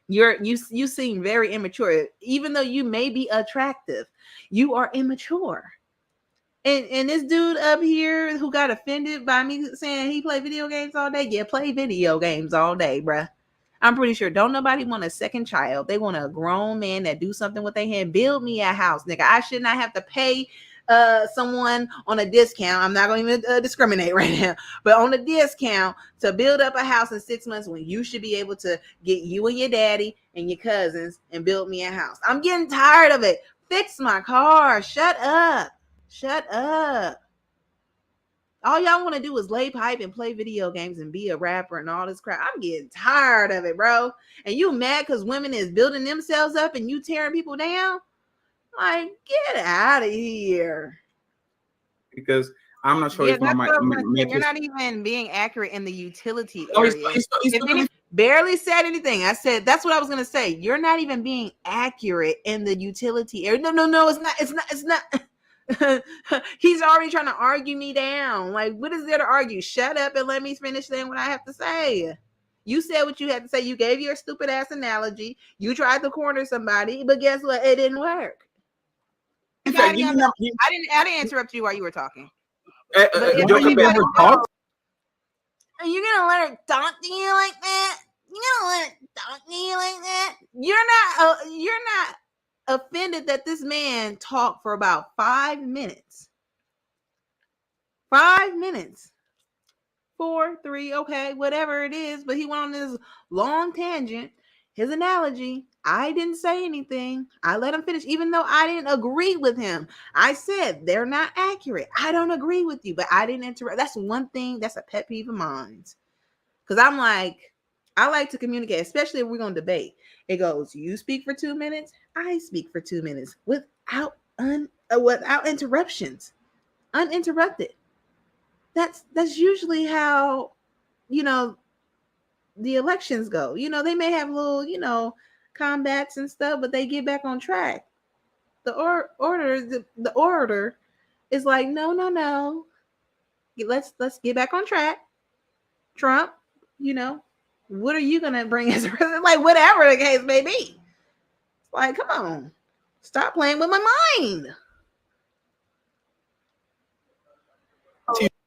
You seem very immature. Even though you may be attractive, you are immature. And this dude up here who got offended by me saying he play video games all day. Yeah, play video games all day, bruh. I'm pretty sure don't nobody want a second child. They want a grown man that do something with their hand. Build me a house, nigga. I should not have to pay someone on a discount. I'm not going to even discriminate right now, but on a discount to build up a house in 6 months when you should be able to get you and your daddy and your cousins and build me a house. I'm getting tired of it. Fix my car. Shut up. All y'all want to do is lay pipe and play video games and be a rapper and all this crap. I'm getting tired of it, bro. And you mad because women is building themselves up and you tearing people down? Like, get out of here. Because I'm not sure if you're not even being accurate in the utility no, area. it's barely said anything. I said that's what I was gonna say. You're not even being accurate in the utility area. No, it's not. He's already trying to argue me down. Like, what is there to argue? Shut up and let me finish saying what I have to say. You said what you had to say. You gave your stupid ass analogy. You tried to corner somebody, but guess what? It didn't work. In fact, I didn't interrupt you while you were talking. Joker Better talk. Are you gonna let her talk to you like that? You gonna let her talk to you like that? You're not offended that this man talked for about 5 minutes. 5 minutes. 4, 3, okay, whatever it is. But he went on this long tangent. His analogy, I didn't say anything. I let him finish, even though I didn't agree with him. I said they're not accurate. I don't agree with you, but I didn't interrupt. That's one thing that's a pet peeve of mine. Because I'm like, I like to communicate, especially if we're going to debate. It goes, you speak for 2 minutes, I speak for 2 minutes without interruptions, uninterrupted. That's usually how, the elections go. They may have little, combats and stuff, but they get back on track. The orator is like, no. Let's get back on track. Trump, what are you gonna bring as president? Like, whatever the case may be. Like, come on, stop playing with my mind.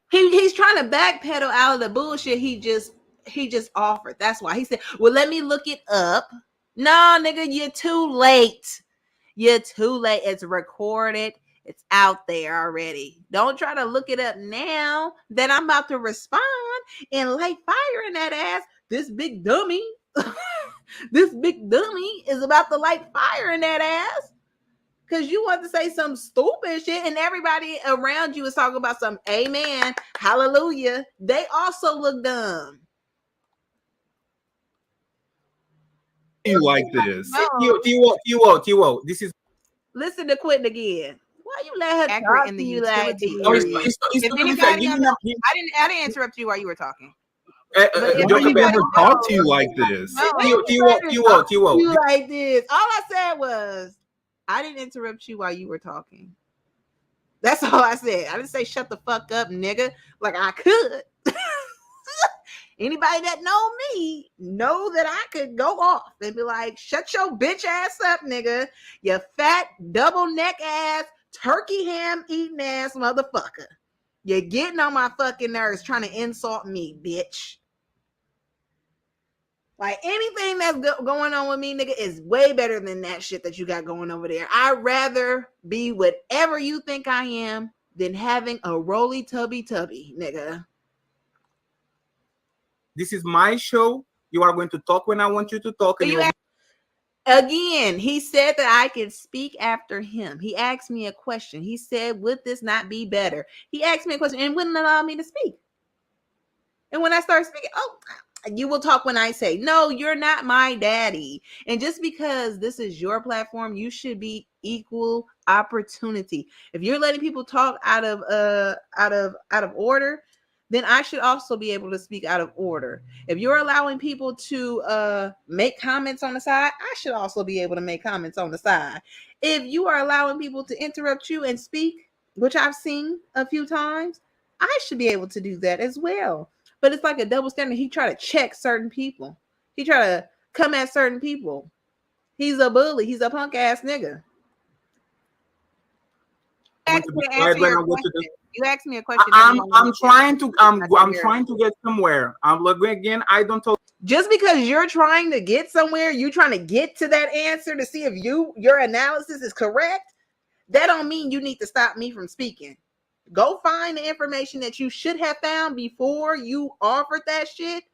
He's trying to backpedal out of the bullshit he just offered. That's why he said, well, let me look it up. No, nigga, you're too late. It's recorded. It's out there already. Don't try to look it up now that I'm about to respond and light fire in that ass. This big dummy is about to light fire in that ass because you want to say some stupid shit and everybody around you is talking about some amen, hallelujah. They also look dumb. You like this? T.U.O. This is. Listen to Quentin again. Why you let her Accurate talk in to the you like utility. I didn't interrupt you while you were talking. Nobody ever talked to you like this. T.U.O. You like this. All I said was, I didn't interrupt you while you were talking. That's all I said. I didn't say shut the fuck up, nigga. Like I could. Anybody that know me know that I could go off and be like, shut your bitch ass up, nigga. You fat double neck ass turkey ham eating ass motherfucker. You're getting on my fucking nerves trying to insult me, bitch. Like anything that's going on with me, nigga, is way better than that shit that you got going over there. I'd rather be whatever you think I am than having a roly tubby, nigga. This is my show. You are going to talk when I want you to talk. And again, he said that I could speak after him. He asked me a question. He said, would this not be better? He asked me a question and wouldn't allow me to speak. And when I started speaking, you will talk when I say, no, you're not my daddy. And just because this is your platform, you should be equal opportunity. If you're letting people talk out of order, then I should also be able to speak out of order. If you're allowing people to make comments on the side, I should also be able to make comments on the side. If you are allowing people to interrupt you and speak, which I've seen a few times, I should be able to do that as well. But it's like a double standard. He try to check certain people. He try to come at certain people. He's a bully. He's a punk ass nigga. You asked me a question. I'm trying to get somewhere. I'm looking again. I don't talk. Just because you're trying to get somewhere, you trying to get to that answer to see if your analysis is correct. That don't mean you need to stop me from speaking. Go find the information that you should have found before you offered that shit.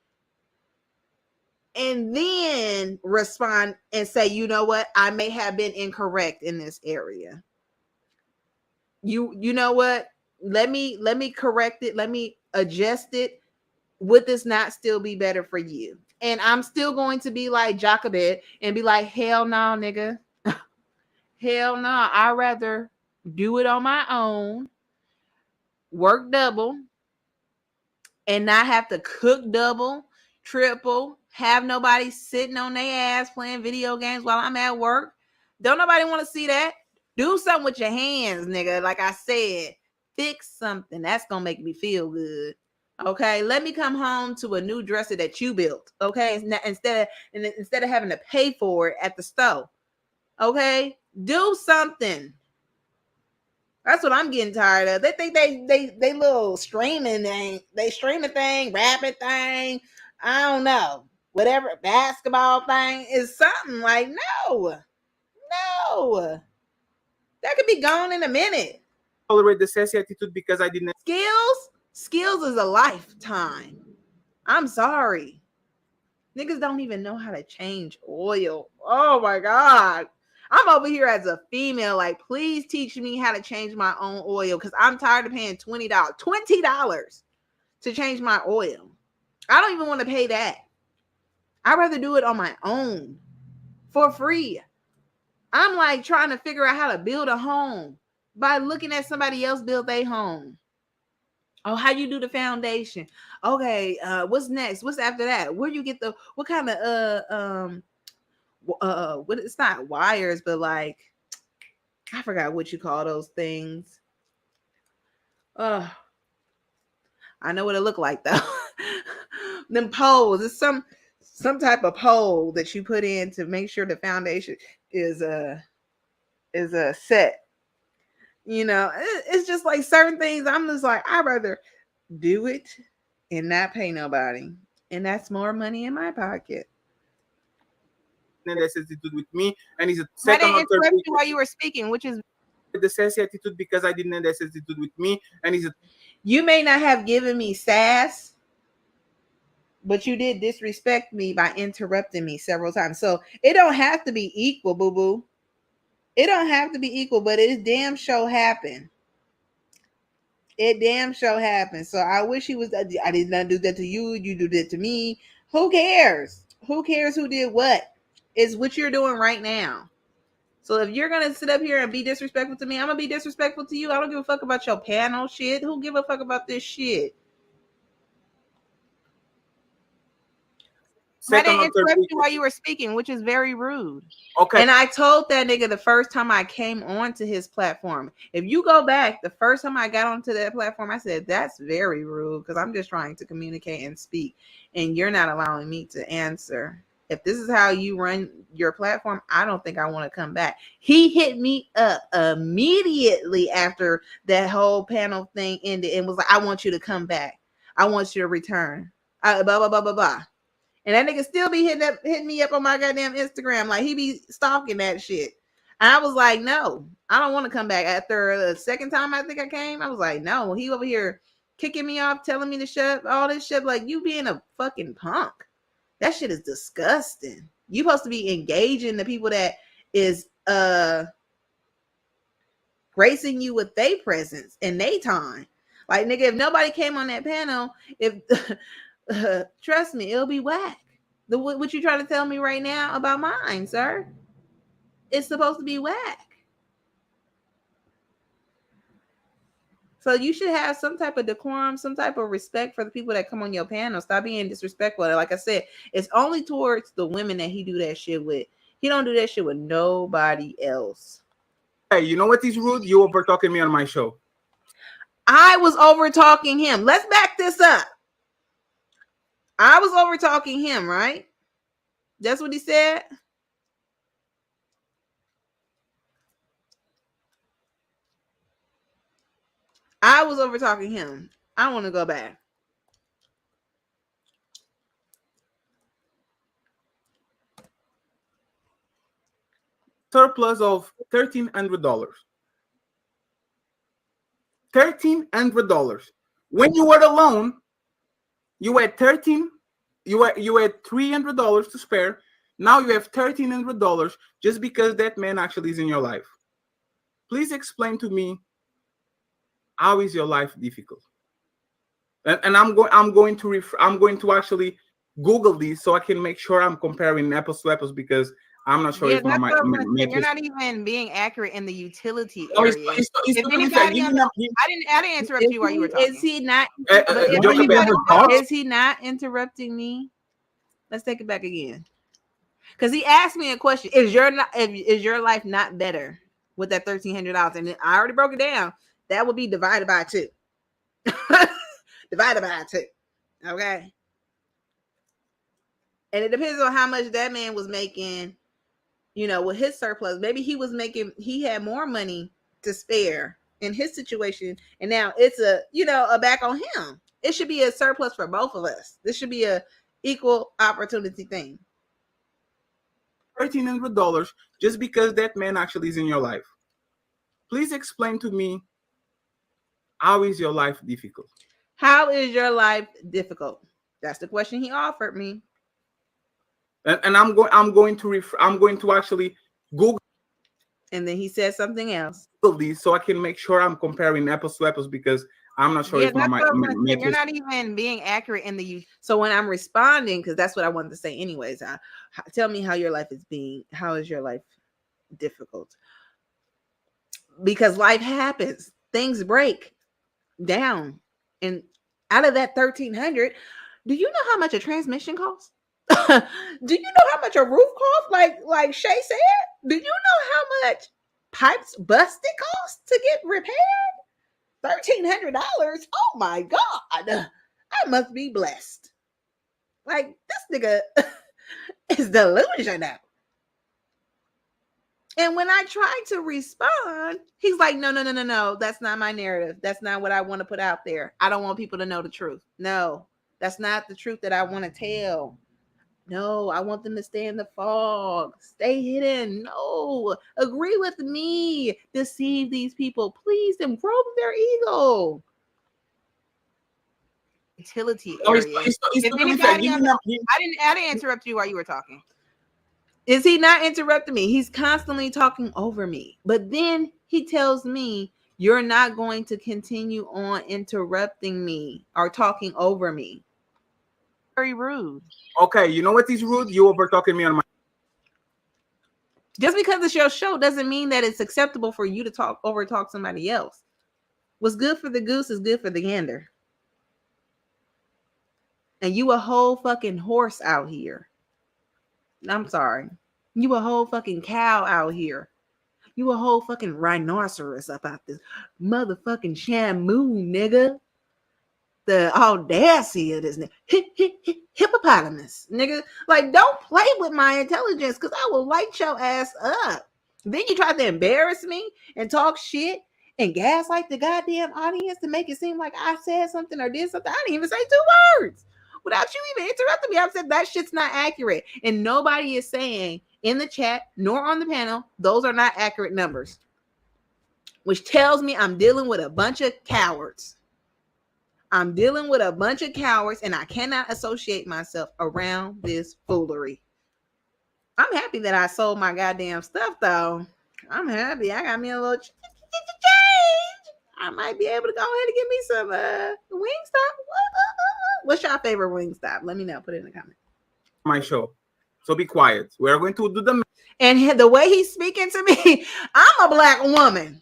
And then respond and say, you know what? I may have been incorrect in this area. You know what? Let me correct it. Let me adjust it. Would this not still be better for you? And I'm still going to be like Jacobet and be like, hell no, nigga. Hell no. I'd rather do it on my own, work double, and not have to cook double, triple, have nobody sitting on their ass playing video games while I'm at work. Don't nobody want to see that. Do something with your hands, nigga. Like I said, fix something. That's gonna make me feel good. Okay, let me come home to a new dresser that you built. Okay, instead of having to pay for it at the store. Okay, do something. That's what I'm getting tired of. They think they little streaming thing, rapping thing. I don't know, whatever basketball thing is something like no, that could be gone in a minute. Tolerate the sassy attitude because I didn't. Skills is a lifetime. I'm sorry. Niggas don't even know how to change oil. Oh my God. I'm over here as a female, like, please teach me how to change my own oil because I'm tired of paying $20 to change my oil. I don't even want to pay that. I'd rather do it on my own for free. I'm like trying to figure out how to build a home by looking at somebody else build their home. Oh, how you do the foundation? Okay, what's next? What's after that? Where you get what kind of what, it's not wires, but like I forgot what you call those things. I know what it look like though. Them poles. It's some type of pole that you put in to make sure the foundation is a set. You know, it's just like certain things. I'm just like, I'd rather do it and not pay nobody, and that's more money in my pocket. The sassy attitude with me, and he's a I second didn't or third. interrupt you while you were speaking, which is The sassy attitude because I didn't have the sassy attitude with me, and he's a. You may not have given me sass, but you did disrespect me by interrupting me several times. So it don't have to be equal, boo boo. It don't have to be equal, but it damn sure happened. It damn sure happened. So I wish he was. I did not do that to you. You did it to me. Who cares? Who cares who did what? It's what you're doing right now. So if you're gonna sit up here and be disrespectful to me, I'm gonna be disrespectful to you. I don't give a fuck about your panel shit. Who give a fuck about this shit? I didn't interrupt you while you were speaking, which is very rude. Okay. And I told that nigga the first time I came onto his platform. If you go back, the first time I got onto that platform, I said, that's very rude because I'm just trying to communicate and speak. And you're not allowing me to answer. If this is how you run your platform, I don't think I want to come back. He hit me up immediately after that whole panel thing ended and was like, I want you to come back. I want you to return. Blah, blah, blah, blah, blah. And that nigga still be hitting me up on my goddamn Instagram. Like he be stalking that shit. And I was like, no, I don't want to come back. After the second time I think I came, I was like, no, he over here kicking me off, telling me to shut up, all this shit. Like you being a fucking punk. That shit is disgusting. You supposed to be engaging the people that is gracing you with their presence and their time. Like nigga, if nobody came on that panel, if trust me, it'll be whack. What you trying to tell me right now about mine, sir? It's supposed to be whack. So you should have some type of decorum, some type of respect for the people that come on your panel. Stop being disrespectful. Like I said, it's only towards the women that he do that shit with. He don't do that shit with nobody else. Hey, you know what is rude? You over talking me on my show. I was over talking him. Let's back this up. I was over talking him, right? That's what he said. I was over talking him. I want to go back. Surplus of $1,300. $1,300. When you were alone, you had $300 to spare. Now you have $1,300 just because that man actually is in your life. Please explain to me, how is your life difficult? And I'm going to actually Google this so I can make sure I'm comparing apples to apples because I'm not sure if you're not even being accurate in the utility area. I didn't interrupt you while you were talking. Is he not? Is he not interrupting me? Let's take it back again. Because he asked me a question. Is your life not better? with that $1,300. And I already broke it down. That would be divided by 2. Divided by 2. Okay. And it depends on how much that man was making, you know, with his surplus. Maybe he had more money to spare in his situation. And now it's a back on him. It should be a surplus for both of us. This should be a equal opportunity thing. $1,300 just because that man actually is in your life. Please explain to me, how is your life difficult? How is your life difficult? That's the question he offered me. And I'm going to actually Google. And then he said something else. These so I can make sure I'm comparing apples to apples, because I'm not sure if you're not even being accurate in the. So when I'm responding, because that's what I wanted to say anyways. Tell me how your life is being. How is your life difficult? Because life happens. Things break down, and out of that 1,300, do you know how much a transmission costs? Do you know how much a roof costs? Like Shay said, do you know how much pipes busted cost to get repaired? $1,300. Oh my God. I must be blessed. Like, this nigga is delusional. And when I tried to respond, he's like, no. That's not my narrative. That's not what I want to put out there. I don't want people to know the truth. No, that's not the truth that I want to tell. No, I want them to stay in the fog. Stay hidden. No, agree with me. Deceive these people. Please, and grow their ego. Utility area. I didn't interrupt you while you were talking. Is he not interrupting me? He's constantly talking over me. But then he tells me, you're not going to continue on interrupting me or talking over me. Very rude. Okay, you know what is rude? You over talking me on my. Just because it's your show doesn't mean that it's acceptable for you to talk somebody else. What's good for the goose is good for the gander. And you a whole fucking horse out here. I'm sorry. You a whole fucking cow out here. You a whole fucking rhinoceros up out this motherfucking shamu, nigga. The audacity of this nigga. Hippopotamus, nigga. Like, don't play with my intelligence, because I will light your ass up. Then you try to embarrass me and talk shit and gaslight the goddamn audience to make it seem like I said something or did something. I didn't even say 2 words without you even interrupting me. I've said that shit's not accurate. And nobody is saying in the chat nor on the panel, those are not accurate numbers. Which tells me I'm dealing with a bunch of cowards. I'm dealing with a bunch of cowards, and I cannot associate myself around this foolery. I'm happy that I sold my goddamn stuff, though. I'm happy. I got me a little change. I might be able to go ahead and get me some Wingstop. What's your favorite Wingstop? Let me know. Put it in the comments. My show. So be quiet. We're going to do the. And the way he's speaking to me, I'm a black woman.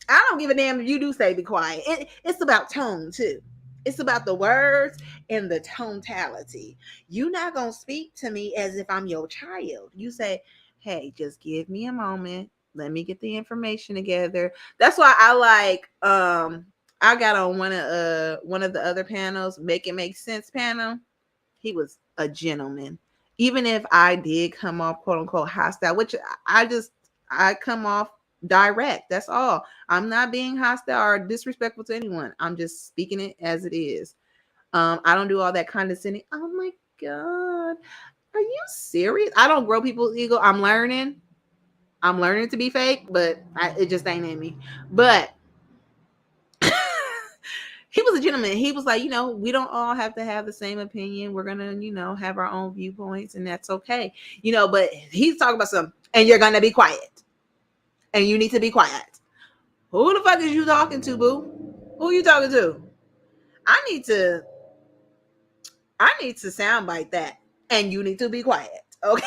I don't give a damn if you do say be quiet. It's about tone, too. It's about the words and the tonality. You're not going to speak to me as if I'm your child. You say, hey, just give me a moment. Let me get the information together. That's why I like, I got on one of the other panels, Make It Make Sense panel. He was a gentleman. Even if I did come off, quote unquote, hostile, which I come off direct. That's all. I'm not being hostile or disrespectful to anyone. I'm just speaking it as it is. I don't do all that condescending. Oh my God. Are you serious? I don't grow people's ego. I'm learning to be fake, but it just ain't in me. But he was a gentleman. He was like, we don't all have to have the same opinion. We're going to, have our own viewpoints, and that's okay. But he's talking about something, and you're going to be quiet. And you need to be quiet. Who the fuck is you talking to, boo? Who you talking to? I need to sound like that. And you need to be quiet. Okay.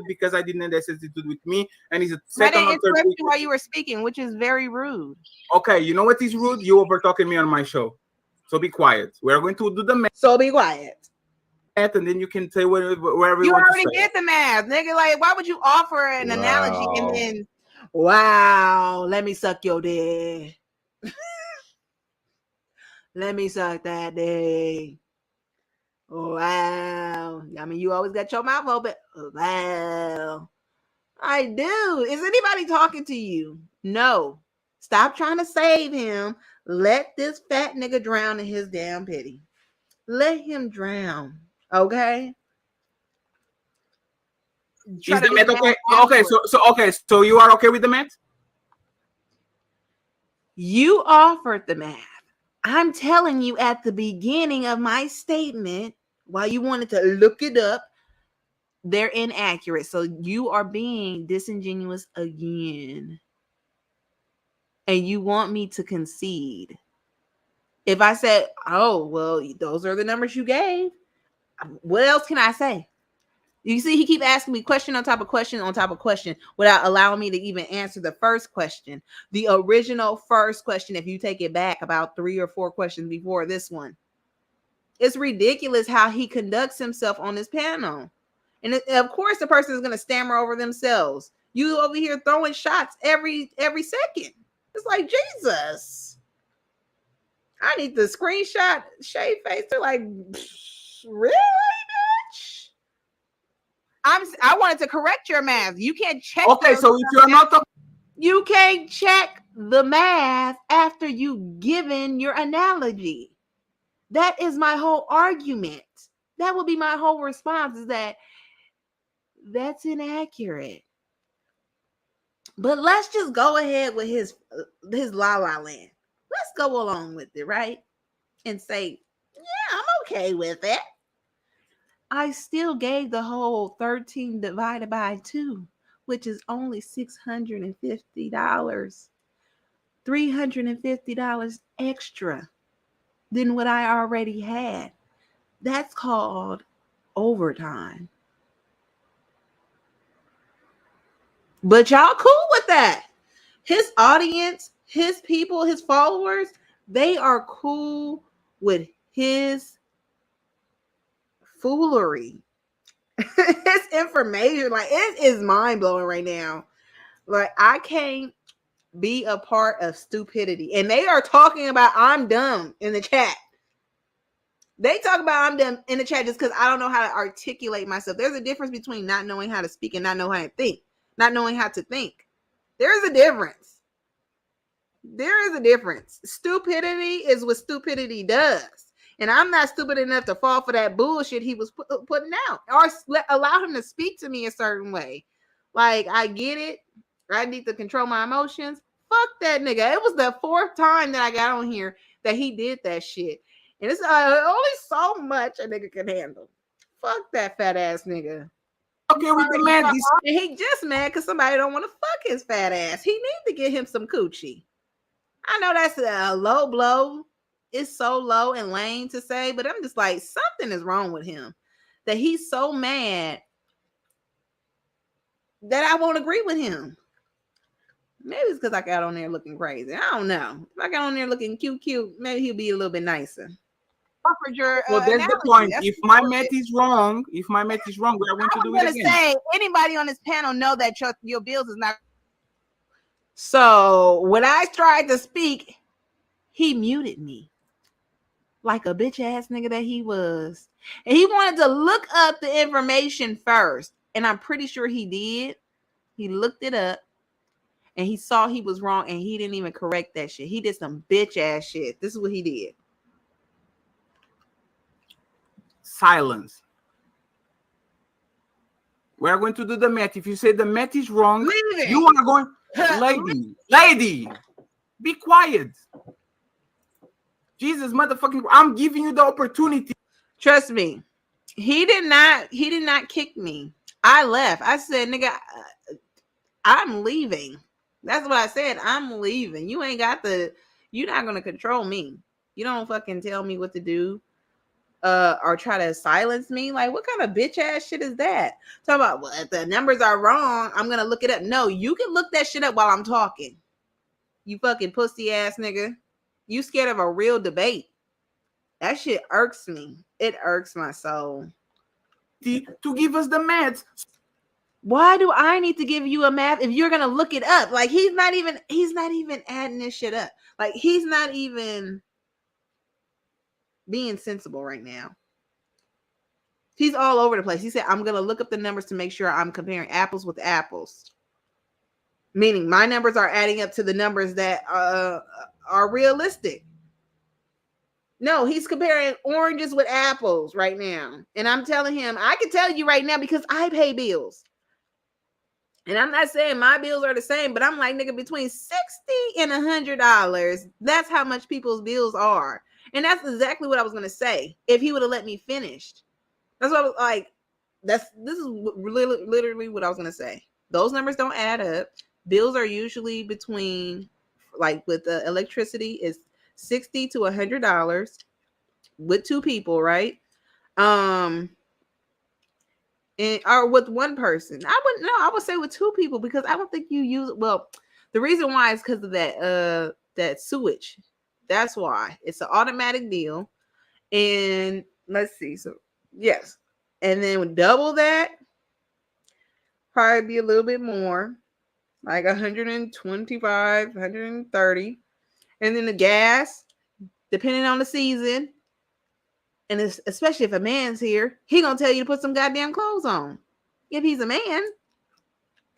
Because I didn't necessarily do with me. And he's a second or third. I didn't interrupt you while you were speaking, which is very rude. Okay, you know what is rude? You over talking me on my show. So be quiet. We're going to do the. So be quiet. math, and then you can say wherever You want to already say. did the math, nigga. Like, why would you offer an analogy and Wow. then, wow, let me suck your dick. Let me suck that dick. Wow. I mean, you always got your mouth open. Wow. I do. Is anybody talking to you? No. Stop trying to save him. Let this fat nigga drown in his damn pity. Let him drown. Okay? Is the math okay? Okay, so you are okay with the math? You offered the math. I'm telling you at the beginning of my statement, while you wanted to look it up, they're inaccurate. So you are being disingenuous again. And you want me to concede. If I said, oh, well, those are the numbers you gave, what else can I say? You see, he keep asking me question on top of question on top of question without allowing me to even answer the first question. The original first question, if you take it back about 3 or 4 questions before this one. It's ridiculous how he conducts himself on this panel. And of course, the person is going to stammer over themselves. You over here throwing shots every second. It's like, Jesus. I need the screenshot shave face. They're like, really, bitch? I wanted to correct your math. You can't check. Okay, so if you're not talking, you can't check the math after you given your analogy. That is my whole argument. That would be my whole response, is that that's inaccurate. But let's just go ahead with his La La Land. Let's go along with it, right? And say, yeah, I'm okay with it. I still gave the whole 13 divided by 2, which is only $650. $350 extra than what I already had. That's called overtime. But y'all cool with that. His audience, his people, his followers, they are cool with his foolery. His information, like, it is mind-blowing right now. Like, I can't be a part of stupidity. And they are talking about I'm dumb in the chat. They talk about I'm dumb in the chat just because I don't know how to articulate myself. There's a difference between not knowing how to speak and not knowing how to think. Not knowing how to think. There is a difference. There is a difference. Stupidity is what stupidity does. And I'm not stupid enough to fall for that bullshit he was putting out. Or allow him to speak to me a certain way. Like, I get it. I need to control my emotions. Fuck that nigga. It was the 4th time that I got on here that he did that shit. And it's only so much a nigga can handle. Fuck that fat ass nigga. okay with the math, And he just mad because somebody don't want to fuck his fat ass. He need to get him some coochie. I know that's a low blow. It's so low and lame to say, but I'm just like, something is wrong with him. That he's so mad that I won't agree with him. Maybe it's because I got on there looking crazy. I don't know. If I got on there looking cute, maybe he'll be a little bit nicer. Well, that's the point. If my math is wrong, we are going to do it again. Say, anybody on this panel know that your bills is not. So when I tried to speak, he muted me like a bitch ass nigga that he was. And he wanted to look up the information first. And I'm pretty sure he did. He looked it up and he saw he was wrong and he didn't even correct that shit. He did some bitch ass shit. This is what he did. Silence. We are going to do the math. If you say the math is wrong, you are going, lady, be quiet. Jesus, motherfucking, I'm giving you the opportunity. Trust me, he did not kick me. I left. I said, nigga, I'm leaving. That's what I said. I'm leaving. You're not gonna control me. You don't fucking tell me what to do. Or try to silence me. Like, what kind of bitch ass shit is that? Talk about, well, if the numbers are wrong, I'm gonna look it up. No, you can look that shit up while I'm talking. You fucking pussy ass nigga. You scared of a real debate. That shit irks me. It irks my soul. to give us the meds. Why do I need to give you a math if you're gonna look it up? Like he's not even adding this shit up. Like he's not even being sensible right now. He's all over the place. He said, I'm gonna look up the numbers to make sure I'm comparing apples with apples. Meaning my numbers are adding up to the numbers that are realistic. No, he's comparing oranges with apples right now. And I'm telling him, I can tell you right now because I pay bills. And I'm not saying my bills are the same, but I'm like, nigga, between $60 and $100, that's how much people's bills are. And that's exactly what I was going to say if he would have let me finish. That's what I was like. This is literally what I was going to say. Those numbers don't add up. Bills are usually between, like with the electricity, is $60 to $100 with two people, right? Or with one person. I wouldn't know. I would say with two people because I don't think you use. Well, the reason why is because of that sewage. That's why it's an automatic deal. And let's see. So yes, and then double that, probably be a little bit more, like 125, 130, and then the gas, depending on the season. And especially if a man's here, he gonna tell you to put some goddamn clothes on if he's a man.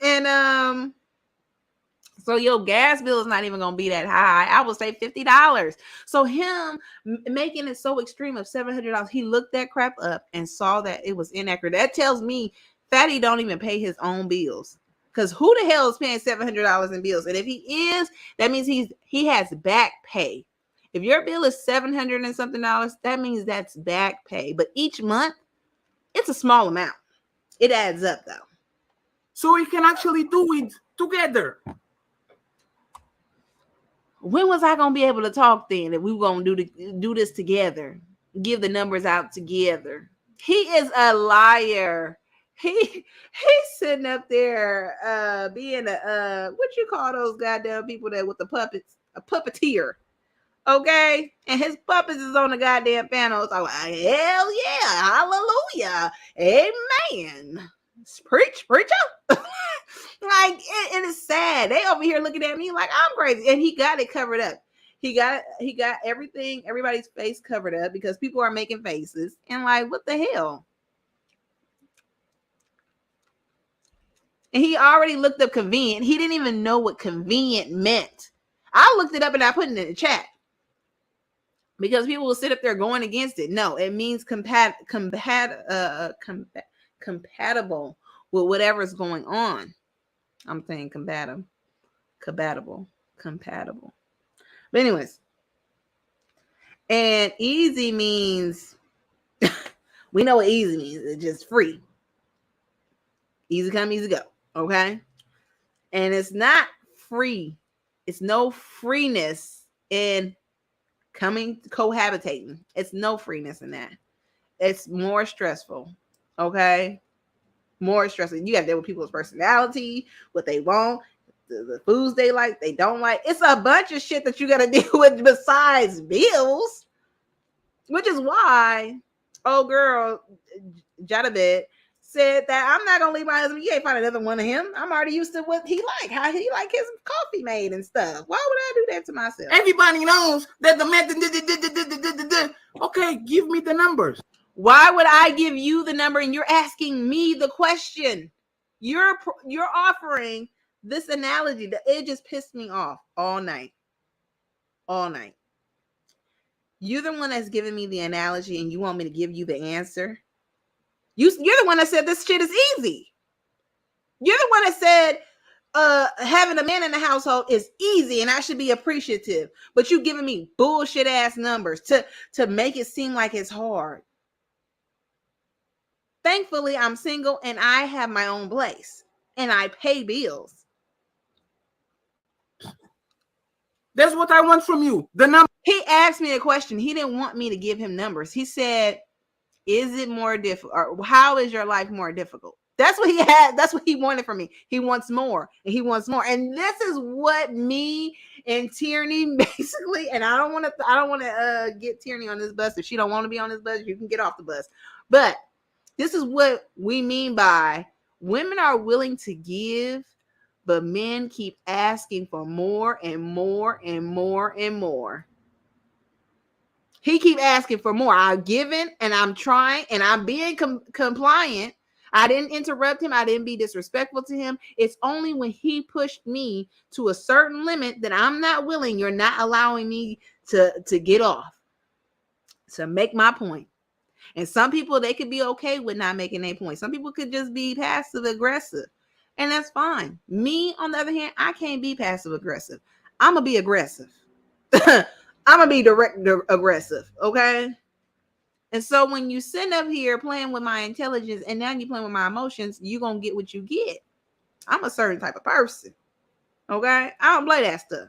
And so your gas bill is not even gonna be that high. I would say $50. So him making it so extreme of $700, he looked that crap up and saw that it was inaccurate. That tells me Fatty don't even pay his own bills. Because who the hell is paying $700 in bills? And if he is, that means he has back pay. If your bill is $700 and something, that means that's back pay. But each month, it's a small amount. It adds up, though. So we can actually do it together. When was I gonna be able to talk then? That we were gonna do this together, give the numbers out together? He is a liar. He's sitting up there, being what you call those goddamn people that with the puppets, a puppeteer. Okay, and his puppets is on the goddamn panel. So hell yeah, hallelujah, amen. Preach, preacher. Like it is sad. They over here looking at me like I'm crazy, and he got it covered up. He got everything, everybody's face covered up because people are making faces and like, what the hell? And he already looked up convenient. He didn't even know what convenient meant. I looked it up and I put it in the chat. Because people will sit up there going against it. No, it means compatible with whatever's going on. I'm saying compatible. But anyways, and easy means we know what easy means. It's just free. Easy come, easy go. Okay, and it's not free. It's no freeness in cohabitating. It's no freeness in that. It's more stressful. Okay, more stressful. You have to deal with people's personality, what they want, the foods they like, they don't like. It's a bunch of shit that you got to deal with besides bills, which is why girl Jadabet said that I'm not gonna leave my husband. You ain't find another one of him. I'm already used to what he like, how he like his coffee made and stuff. Why would I do that to myself? Everybody knows that the method. Okay, give me the numbers. Why would I give you the number and you're asking me the question? You're offering this analogy that it just pissed me off all night. All night. You're the one that's giving me the analogy and you want me to give you the answer. You're the one that said this shit is easy. You're the one that said having a man in the household is easy and I should be appreciative. But you giving me bullshit ass numbers to make it seem like it's hard. Thankfully, I'm single and I have my own place and I pay bills. That's what I want from you. The number. He asked me a question. He didn't want me to give him numbers. He said, is it more difficult? Or how is your life more difficult? That's what he had. That's what he wanted from me. He wants more and he wants more. And this is what me and Tierney basically, and I don't want to get Tierney on this bus. If she don't want to be on this bus, you can get off the bus. But This is what we mean by women are willing to give, but men keep asking for more and more and more and more. He keep asking for more. I've given and I'm trying and I'm being compliant. I didn't interrupt him. I didn't be disrespectful to him. It's only when he pushed me to a certain limit that I'm not willing. You're not allowing me to get off, to make my point. And some people, they could be okay with not making their point. Some people could just be passive aggressive, and that's fine. Me, on the other hand, I can't be passive aggressive. I'm going to be aggressive. I'm going to be direct aggressive, okay? And so when you sit up here playing with my intelligence and now you're playing with my emotions, you're going to get what you get. I'm a certain type of person, okay? I don't play that stuff.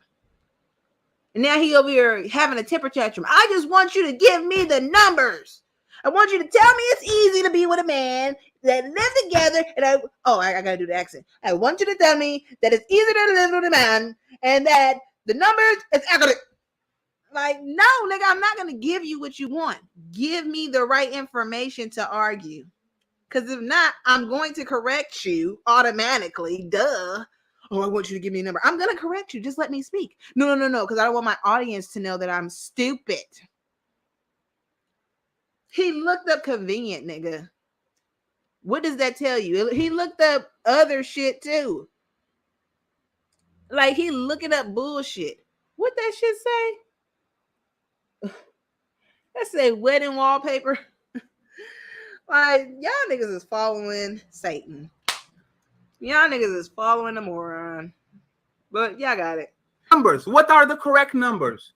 And now he over here having a temper tantrum. I just want you to give me the numbers. I want you to tell me it's easy to be with a man that live together. And I gotta do the accent. I want you to tell me that it's easier to live with a man and that the numbers is accurate. Like, no, nigga, I'm not gonna give you what you want. Give me the right information to argue. Because if not, I'm going to correct you automatically. Duh. Oh, I want you to give me a number. I'm going to correct you. Just let me speak. No. Because I don't want my audience to know that I'm stupid. He looked up convenient, nigga. What does that tell you? He looked up other shit too. Like, he looking up bullshit. What that shit say? That say wedding wallpaper. Like, y'all niggas is following Satan. Y'all niggas is following the moron. But y'all got it. Numbers. What are the correct numbers?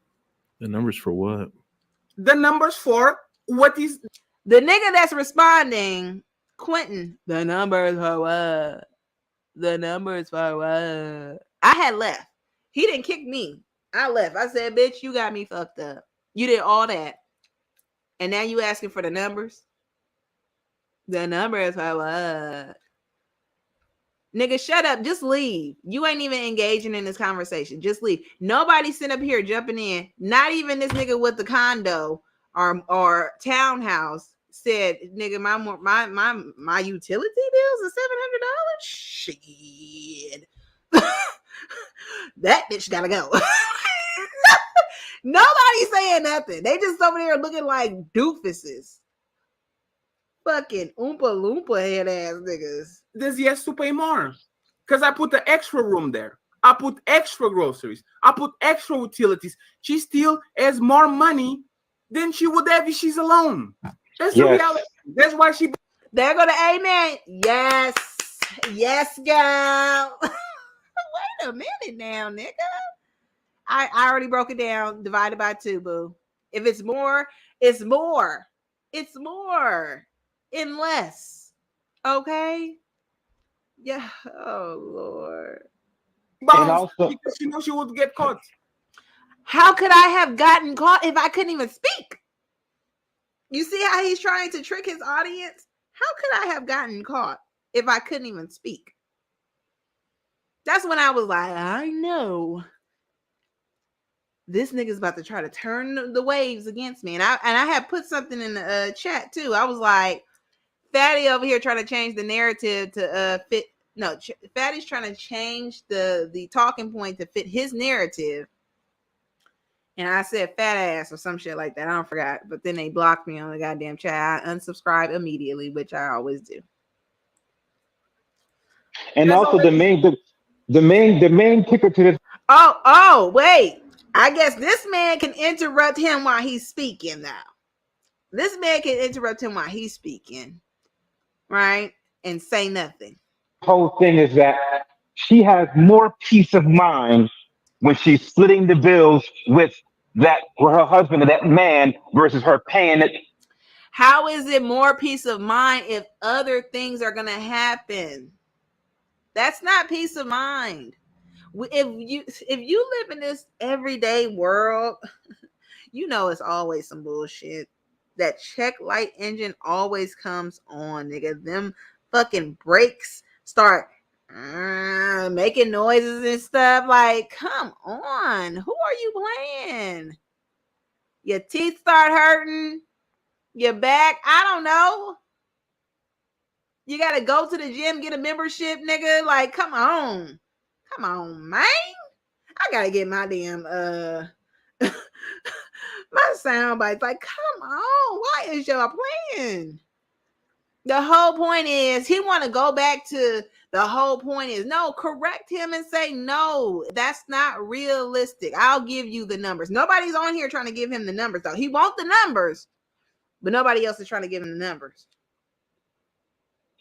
The numbers for what? The numbers for what is... The nigga that's responding, Quentin, the numbers for what? The numbers for what? I had left. He didn't kick me. I left. I said, bitch, you got me fucked up. You did all that. And now you asking for the numbers? The numbers for what? Nigga, shut up. Just leave. You ain't even engaging in this conversation. Just leave. Nobody sitting up here jumping in. Not even this nigga with the condo or townhouse said, nigga, my utility bills are $700. Shit. That bitch gotta go. Nobody's saying nothing. They just over there looking like doofuses. Fucking Oompa Loompa head ass niggas. This yes to pay more. Because I put the extra room there. I put extra groceries. I put extra utilities. She still has more money than she would have if she's alone. That's the reality. That's why she... There go the amen. Yes. Yes, girl. Wait a minute now, nigga. I already broke it down. Divided by 2, boo. If it's more, it's more. It's more. In less. Okay? Yeah. Oh, Lord. And also, because she knew she would get caught. How could I have gotten caught if I couldn't even speak? You see how he's trying to trick his audience? How could I have gotten caught if I couldn't even speak? That's when I was like, I know. This nigga's about to try to turn the waves against me. And I had put something in the chat too. I was like, Fatty over here trying to change the narrative to fit. No, Fatty's trying to change the talking point to fit his narrative. And I said fat ass or some shit like that. I don't forgot. But then they blocked me on the goddamn chat. I unsubscribed immediately, which I always do. and also the main kicker to this. Oh, wait. I guess this man can interrupt him while he's speaking now. This man can interrupt him while he's speaking, right? And say nothing. Whole thing is that she has more peace of mind when she's splitting the bills with her husband and that man versus her paying it. How is it more peace of mind if other things are going to happen? That's not peace of mind. If you live in this everyday world, you know it's always some bullshit. That check light engine always comes on, nigga. Them fucking brakes start making noises and stuff. Like, come on. Who are you playing? Your teeth start hurting. Your back. I don't know. You gotta go to the gym, get a membership, nigga. Like, come on, man. I gotta get my damn my sound bites. Like, come on, why is y'all playing? The whole point is he want to go back to the whole point is no, correct him and say no, that's not realistic. I'll give you the numbers. Nobody's on here trying to give him the numbers though. He wants the numbers, but nobody else is trying to give him the numbers.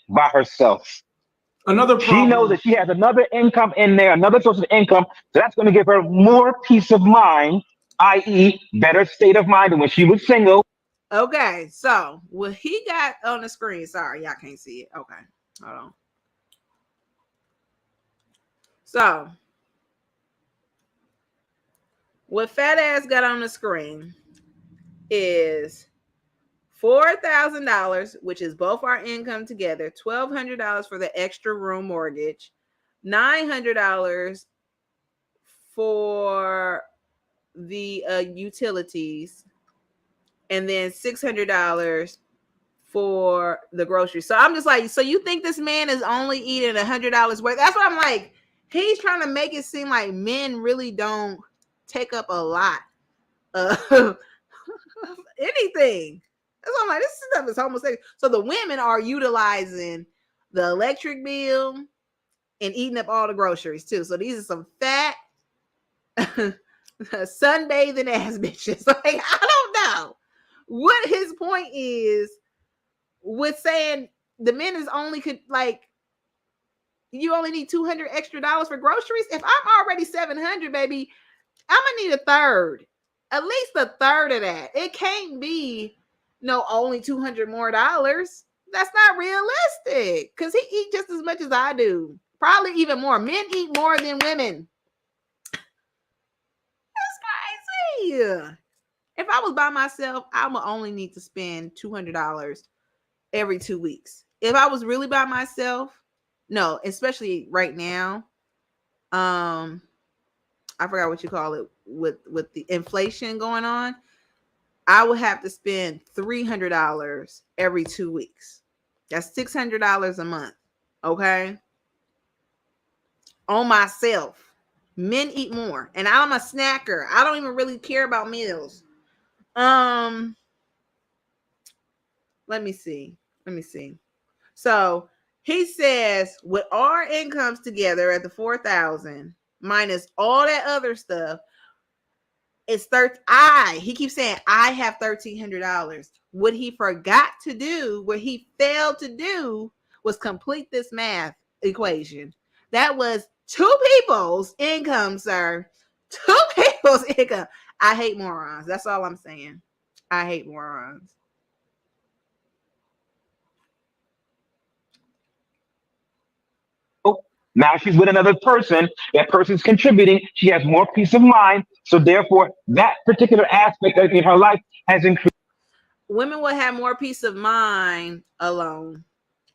By herself. Another She knows problem. that she has another income in there, another source of income. So that's going to give her more peace of mind, i.e., better state of mind than when she was single. Okay, so what he got on the screen. Sorry, y'all can't see it. Okay, hold on. So what fat ass got on the screen is $4,000, which is both our income together, $1,200 for the extra room mortgage, $900 for the utilities, and then $600 for the groceries. So I'm just like, so you think this man is only eating $100 worth? That's what I'm like. He's trying to make it seem like men really don't take up a lot of anything. That's why I'm like, this stuff is homosexual. So the women are utilizing the electric bill and eating up all the groceries too. So these are some fat sunbathing ass bitches. Like, I don't know what his point is with saying the men is only could like you only need $200 extra for groceries. If I'm already $700, baby, I'm gonna need a third, at least a third of that. It can't be no only $200 more. That's not realistic because he eat just as much as I do, probably even more. Men eat more than women. That's crazy. If I was by myself, I would only need to spend $200 every 2 weeks. If I was really by myself, no, especially right now, I forgot what you call it with the inflation going on. I would have to spend $300 every 2 weeks. That's $600 a month. Okay, on myself. Men eat more, and I'm a snacker. I don't even really care about meals. Let me see. So he says with our incomes together at the 4,000 minus all that other stuff, it's he keeps saying I have $1,300. What he forgot to do, what he failed to do was complete this math equation. That was two people's income, sir. Two people's income. I hate morons. That's all I'm saying. I hate morons. Now she's with another person. That person's contributing. She has more peace of mind. So therefore, that particular aspect in her life has increased. Women will have more peace of mind alone.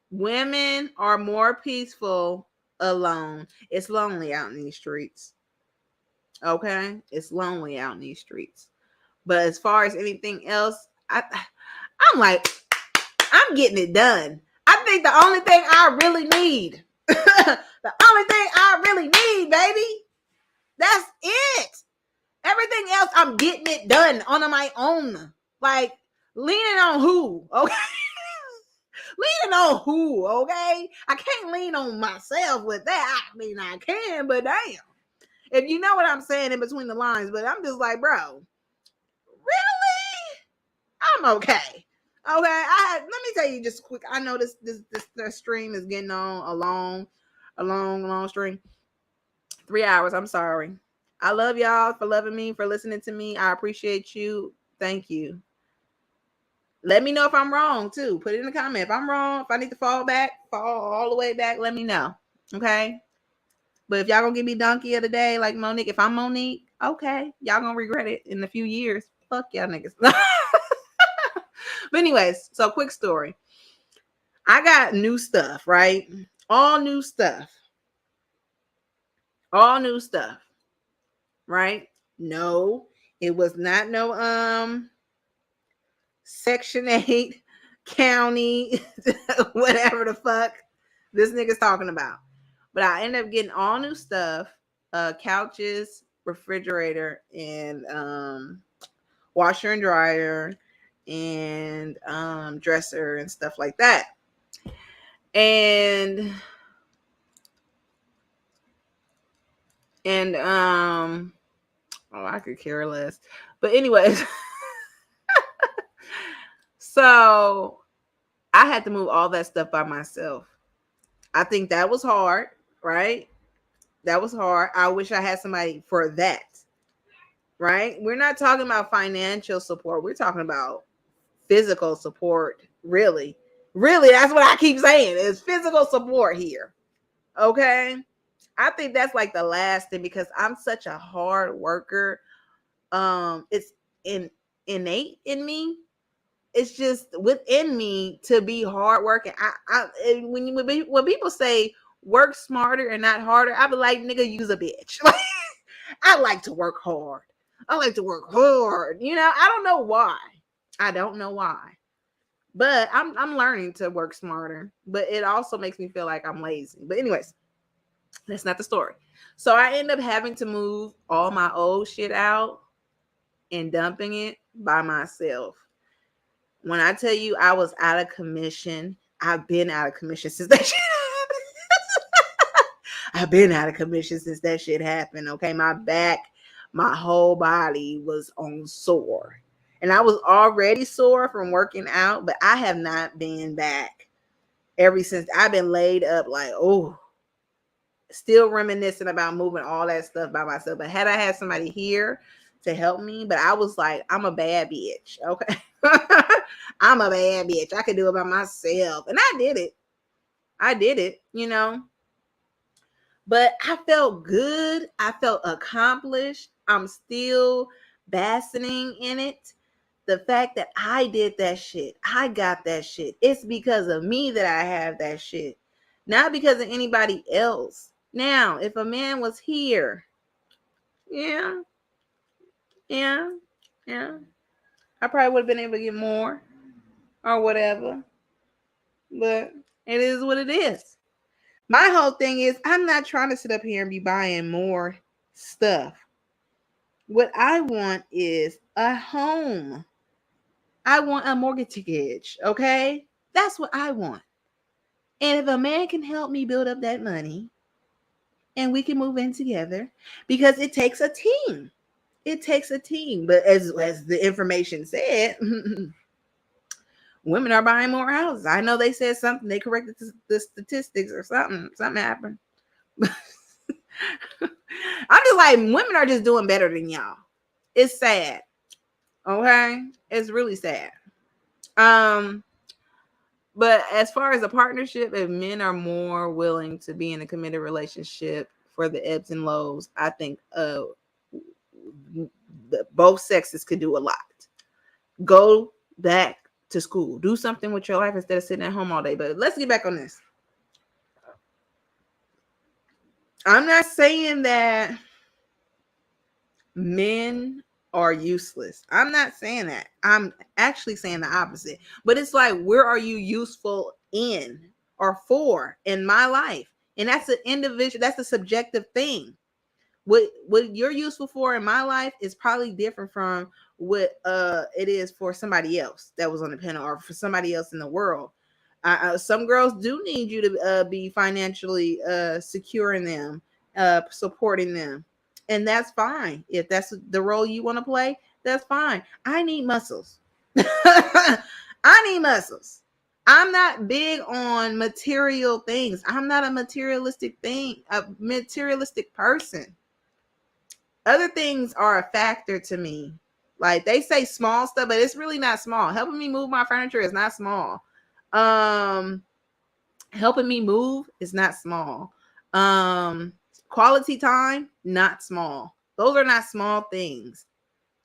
Women are more peaceful alone. It's lonely out in these streets. Okay? It's lonely out in these streets. But as far as anything else, I'm like, I'm getting it done. I think the only thing I really need, the only thing I really need, baby, that's it. Everything else, I'm getting it done on my own. Like, leaning on who? Okay. Leaning on who? Okay. I can't lean on myself with that. I mean, I can, but damn. If you know what I'm saying in between the lines, but I'm just like, bro, really? I'm okay. Okay. Let me tell you just quick. I know this stream is getting on a long stream. 3 hours. I'm sorry. I love y'all for loving me, for listening to me. I appreciate you. Thank you. Let me know if I'm wrong too. Put it in the comment. If I'm wrong, if I need to fall all the way back, let me know. Okay. But if y'all gonna give me donkey of the day like Monique, if I'm Monique, okay, y'all gonna regret it in a few years. Fuck y'all niggas. But anyways, so quick story. I got new stuff, right? All new stuff. Right? No, it was not no Section 8 county, whatever the fuck this nigga's talking about. But I ended up getting all new stuff, couches, refrigerator, and washer and dryer, and dresser and stuff like that. And oh, I could care less. But anyways, so I had to move all that stuff by myself. I think that was hard, right? That was hard. I wish I had somebody for that, right? We're not talking about financial support. We're talking about physical support, really. Really, that's what I keep saying is physical support here. Okay? I think that's like the last thing because I'm such a hard worker. It's innate in me. It's just within me to be hard working. When people say work smarter and not harder, I be like, nigga, use a bitch. I like to work hard. I like to work hard. You know, I don't know why. I don't know why. But I'm learning to work smarter. But it also makes me feel like I'm lazy. But anyways, that's not the story. So I end up having to move all my old shit out and dumping it by myself. When I tell you I was out of commission, I've been out of commission since that shit happened. I've been out of commission since that shit happened. Okay, my back, my whole body was on sore. And I was already sore from working out, but I have not been back ever since. I've been laid up like, oh, still reminiscing about moving all that stuff by myself. But had I had somebody here to help me, but I was like, I'm a bad bitch. Okay. I'm a bad bitch. I could do it by myself. And I did it. I did it, you know. But I felt good. I felt accomplished. I'm still basking in it. The fact that I did that shit, I got that shit. It's because of me that I have that shit. Not because of anybody else. Now, if a man was here, yeah, I probably would have been able to get more or whatever. But it is what it is. My whole thing is I'm not trying to sit up here and be buying more stuff. What I want is a home. I want a mortgage, okay? That's what I want. And if a man can help me build up that money and we can move in together, because it takes a team. It takes a team. But as the information said, women are buying more houses. I know they said something. They corrected the statistics or something. Something happened. I'm just like, women are just doing better than y'all. It's sad. Okay? It's really sad. But as far as a partnership, if men are more willing to be in a committed relationship for the ebbs and lows, I think both sexes could do a lot. Go back to school. Do something with your life instead of sitting at home all day. But let's get back on this. I'm not saying that men are useless. I'm not saying that. I'm actually saying the opposite. But it's like, where are you useful in or for in my life? And that's an individual, that's a subjective thing. What you're useful for in my life is probably different from what it is for somebody else that was on the panel or for somebody else in the world. Some girls do need you to be financially securing them, supporting them. And that's fine. If that's the role you want to play, that's fine. I need muscles. I need muscles. I'm not big on material things. I'm not a materialistic person. Other things are a factor to me. Like they say small stuff, but it's really not small. Helping me move my furniture is not small. Helping me move is not small. Quality time, not small. Those are not small things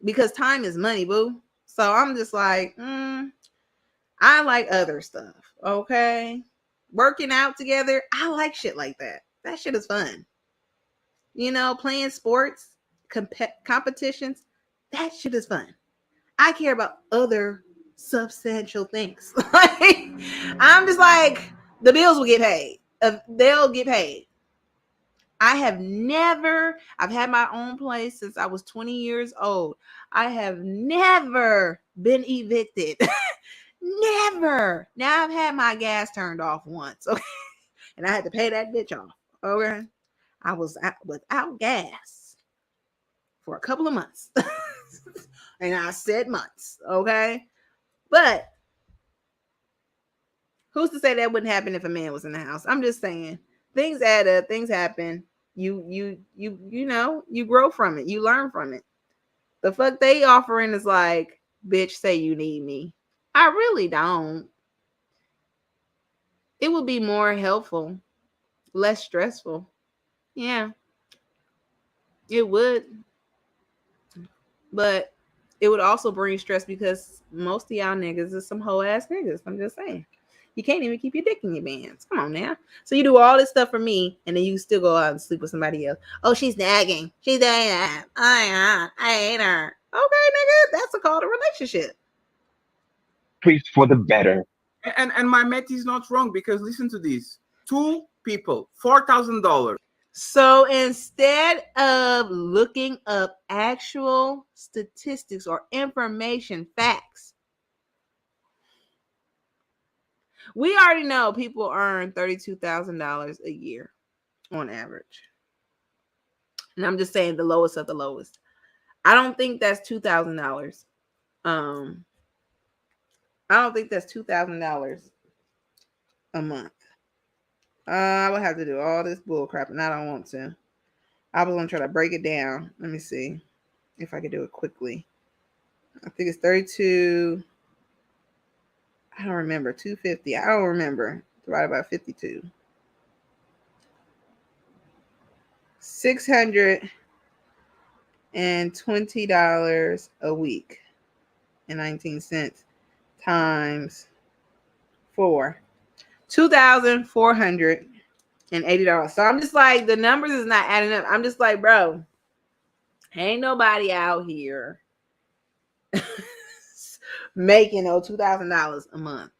because time is money, boo. So I'm just like, I like other stuff. Okay. Working out together, I like shit like that. That shit is fun. You know, playing sports, competitions, that shit is fun. I care about other substantial things. Like, I'm just like, the bills will get paid. They'll get paid. I've had my own place since I was 20 years old. I have never been evicted. Never. Now I've had my gas turned off once. Okay. And I had to pay that bitch off. Okay. I was without gas for a couple of months. And I said months. Okay. But who's to say that wouldn't happen if a man was in the house? I'm just saying, things add up, things happen. You know, you grow from it, you learn from it. The fuck they offering is like, bitch, say you need me. I really don't. It would be more helpful, less stressful. Yeah, it would. But it would also bring stress because most of y'all niggas is some hoe ass niggas. I'm just saying. You can't even keep your dick in your bands. Come on now. So you do all this stuff for me, and then you still go out and sleep with somebody else. Oh, she's nagging. She's nagging. I hate her. Okay, nigga, that's a call to relationship. Increase for the better. And my mate is not wrong, because listen to this: 2 people, $4,000. So instead of looking up actual statistics or information, facts, we already know people earn $32,000 a year on average. And I'm just saying the lowest of the lowest. I don't think that's $2,000. I don't think that's $2,000 a month. I would have to do all this bull crap, and I don't want to. I was gonna try to break it down. Let me see if I can do it quickly. I think it's 32. I don't remember. 250. I don't remember. Divided by 52. $620 a week and 19 cents times 4. $2,480. So I'm just like, the numbers is not adding up. I'm just like, bro, ain't nobody out here making $2,000 a month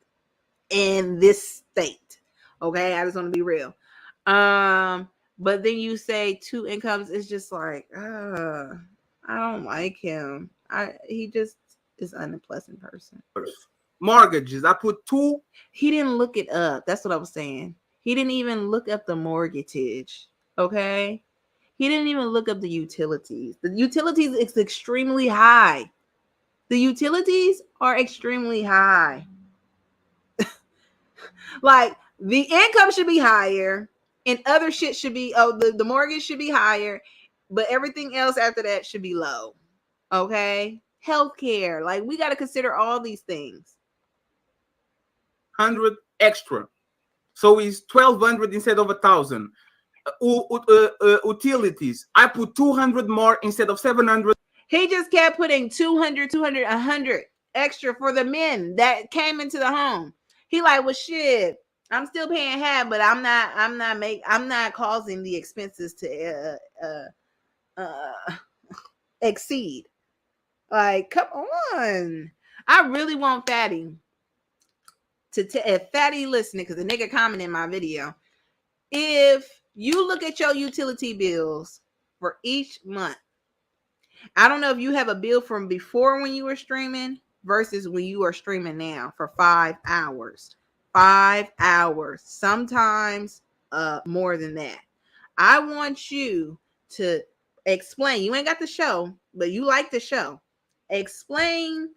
in this state. Okay, I just want to be real. But then you say 2 incomes, it's just like, I don't like him. He just is an unpleasant person. Mortgages, I put 2. He didn't look it up. That's what I was saying. He didn't even look up the mortgage. Okay, he didn't even look up the utilities. The utilities is extremely high. The utilities are extremely high. Like, the income should be higher, and other shit should be, the mortgage should be higher, but everything else after that should be low. Okay? Healthcare. Like, we got to consider all these things. 100 extra. So it's 1,200 instead of 1,000. Utilities, I put 200 more instead of 700. He just kept putting 200, 100 extra for the men that came into the home. He like, well, shit, I'm still paying half, but I'm not causing the expenses to exceed. Like, come on. I really want Fatty if Fatty listening, because the nigga commented in my video, if you look at your utility bills for each month, I don't know if you have a bill from before when you were streaming versus when you are streaming now for 5 hours. 5 hours, sometimes more than that. I want you to explain. You ain't got the show, but you like the show. Explain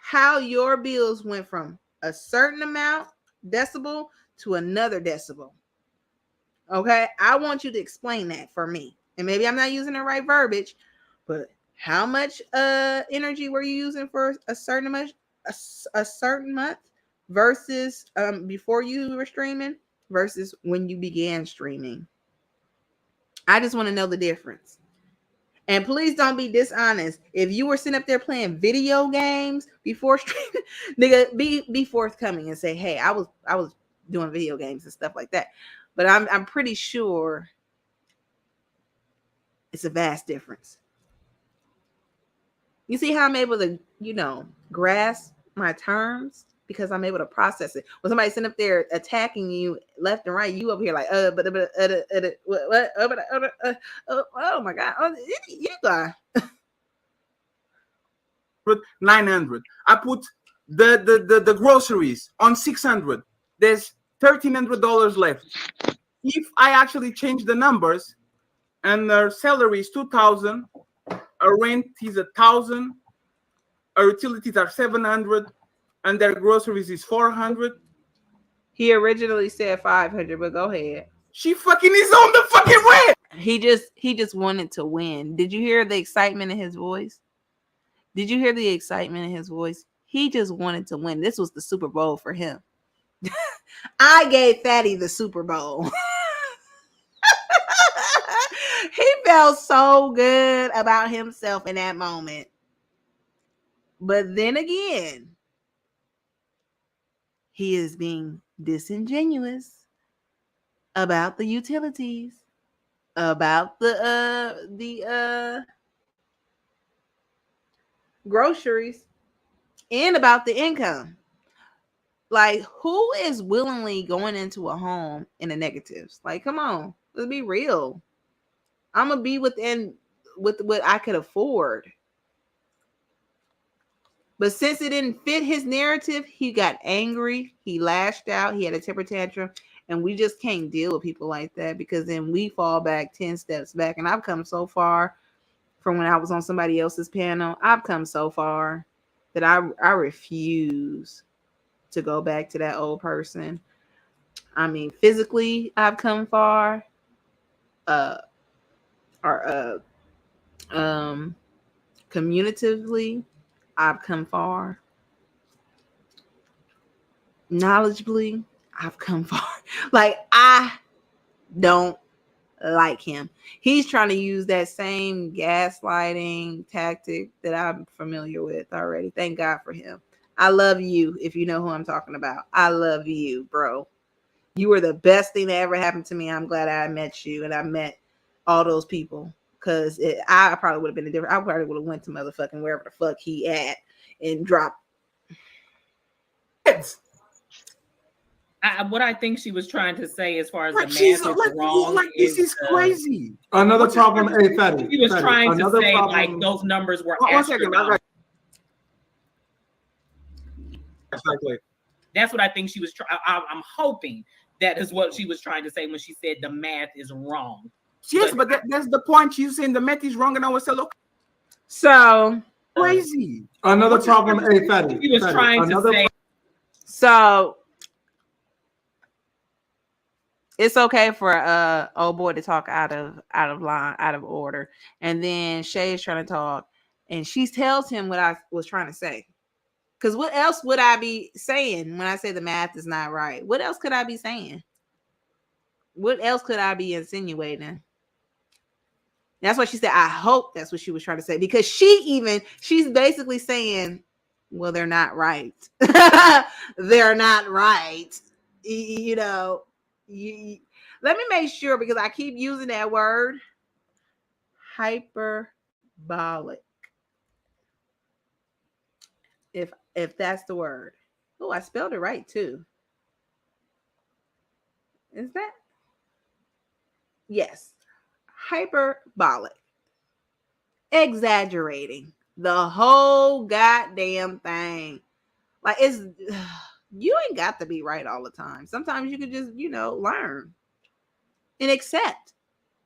how your bills went from a certain amount decibel to another decibel. Okay, I want you to explain that for me. And maybe I'm not using the right verbiage, but how much energy were you using for a certain month, versus before you were streaming versus when you began streaming? I just want to know the difference. And please don't be dishonest. If you were sitting up there playing video games before streaming, nigga, be forthcoming and say, hey, I was doing video games and stuff like that. But I'm pretty sure it's a vast difference. You see how I'm able to, grasp my terms because I'm able to process it. When somebody's sitting up there attacking you left and right, you over here like, what? Oh my God. Oh, you got 900. I put the groceries on 600. There's $1,300 left. If I actually change the numbers and their salary is 2,000, a rent is 1,000, our utilities are 700, and their groceries is 400. He originally said 500, but go ahead. She fucking is on the fucking way. He just wanted to win. Did you hear the excitement in his voice? Did you hear the excitement in his voice? He just wanted to win. This was the Super Bowl for him. I gave Fatty the Super Bowl. He felt so good about himself in that moment. But then again, he is being disingenuous about the utilities, about the groceries, and about the income. Like, who is willingly going into a home in the negatives? Like, come on, let's be real. I'm gonna be with what I could afford. But since it didn't fit his narrative, he got angry, he lashed out, he had a temper tantrum, and we just can't deal with people like that because then we fall back 10 steps back. And I've come so far from when I was on somebody else's panel. I've come so far that I refuse to go back to that old person. I mean, physically, I've come far. Communicatively, I've come far. Knowledgeably, I've come far. Like, I don't like him. He's trying to use that same gaslighting tactic that I'm familiar with already. Thank God for him. I love you if you know who I'm talking about. I love you, bro. You were the best thing that ever happened to me. I'm glad I met you and I met all those people. Because I probably would have been a different. I probably would have went to motherfucking wherever the fuck he at and dropped. What I think she was trying to say, as far as Like, the she's math is like, wrong, like this is crazy. Another problem, hey, Fatty. She was Fatty, trying to another say problem, like those numbers were One second, astronomical. Exactly. That's what I think she was trying. I'm hoping that is what she was trying to say when she said the math is wrong. Yes, but that's the point. She's saying the math is wrong, and I was saying, look, So crazy. another problem, hey, Fatty. She was Fatty, trying to say. So it's okay for old boy to talk out of line, out of order, and then Shay's trying to talk, and she tells him what I was trying to say. Because what else would I be saying when I say the math is not right? What else could I be saying? What else could I be insinuating? That's what she said. I hope that's what she was trying to say, because she's basically saying, well, they're not right. They're not right. You know, let me make sure, because I keep using that word, hyperbolic. If that's the word. Oh, I spelled it right too. Is that? Yes. Hyperbolic. Exaggerating the whole goddamn thing. Like, it's you ain't got to be right all the time. Sometimes you could just, learn and accept.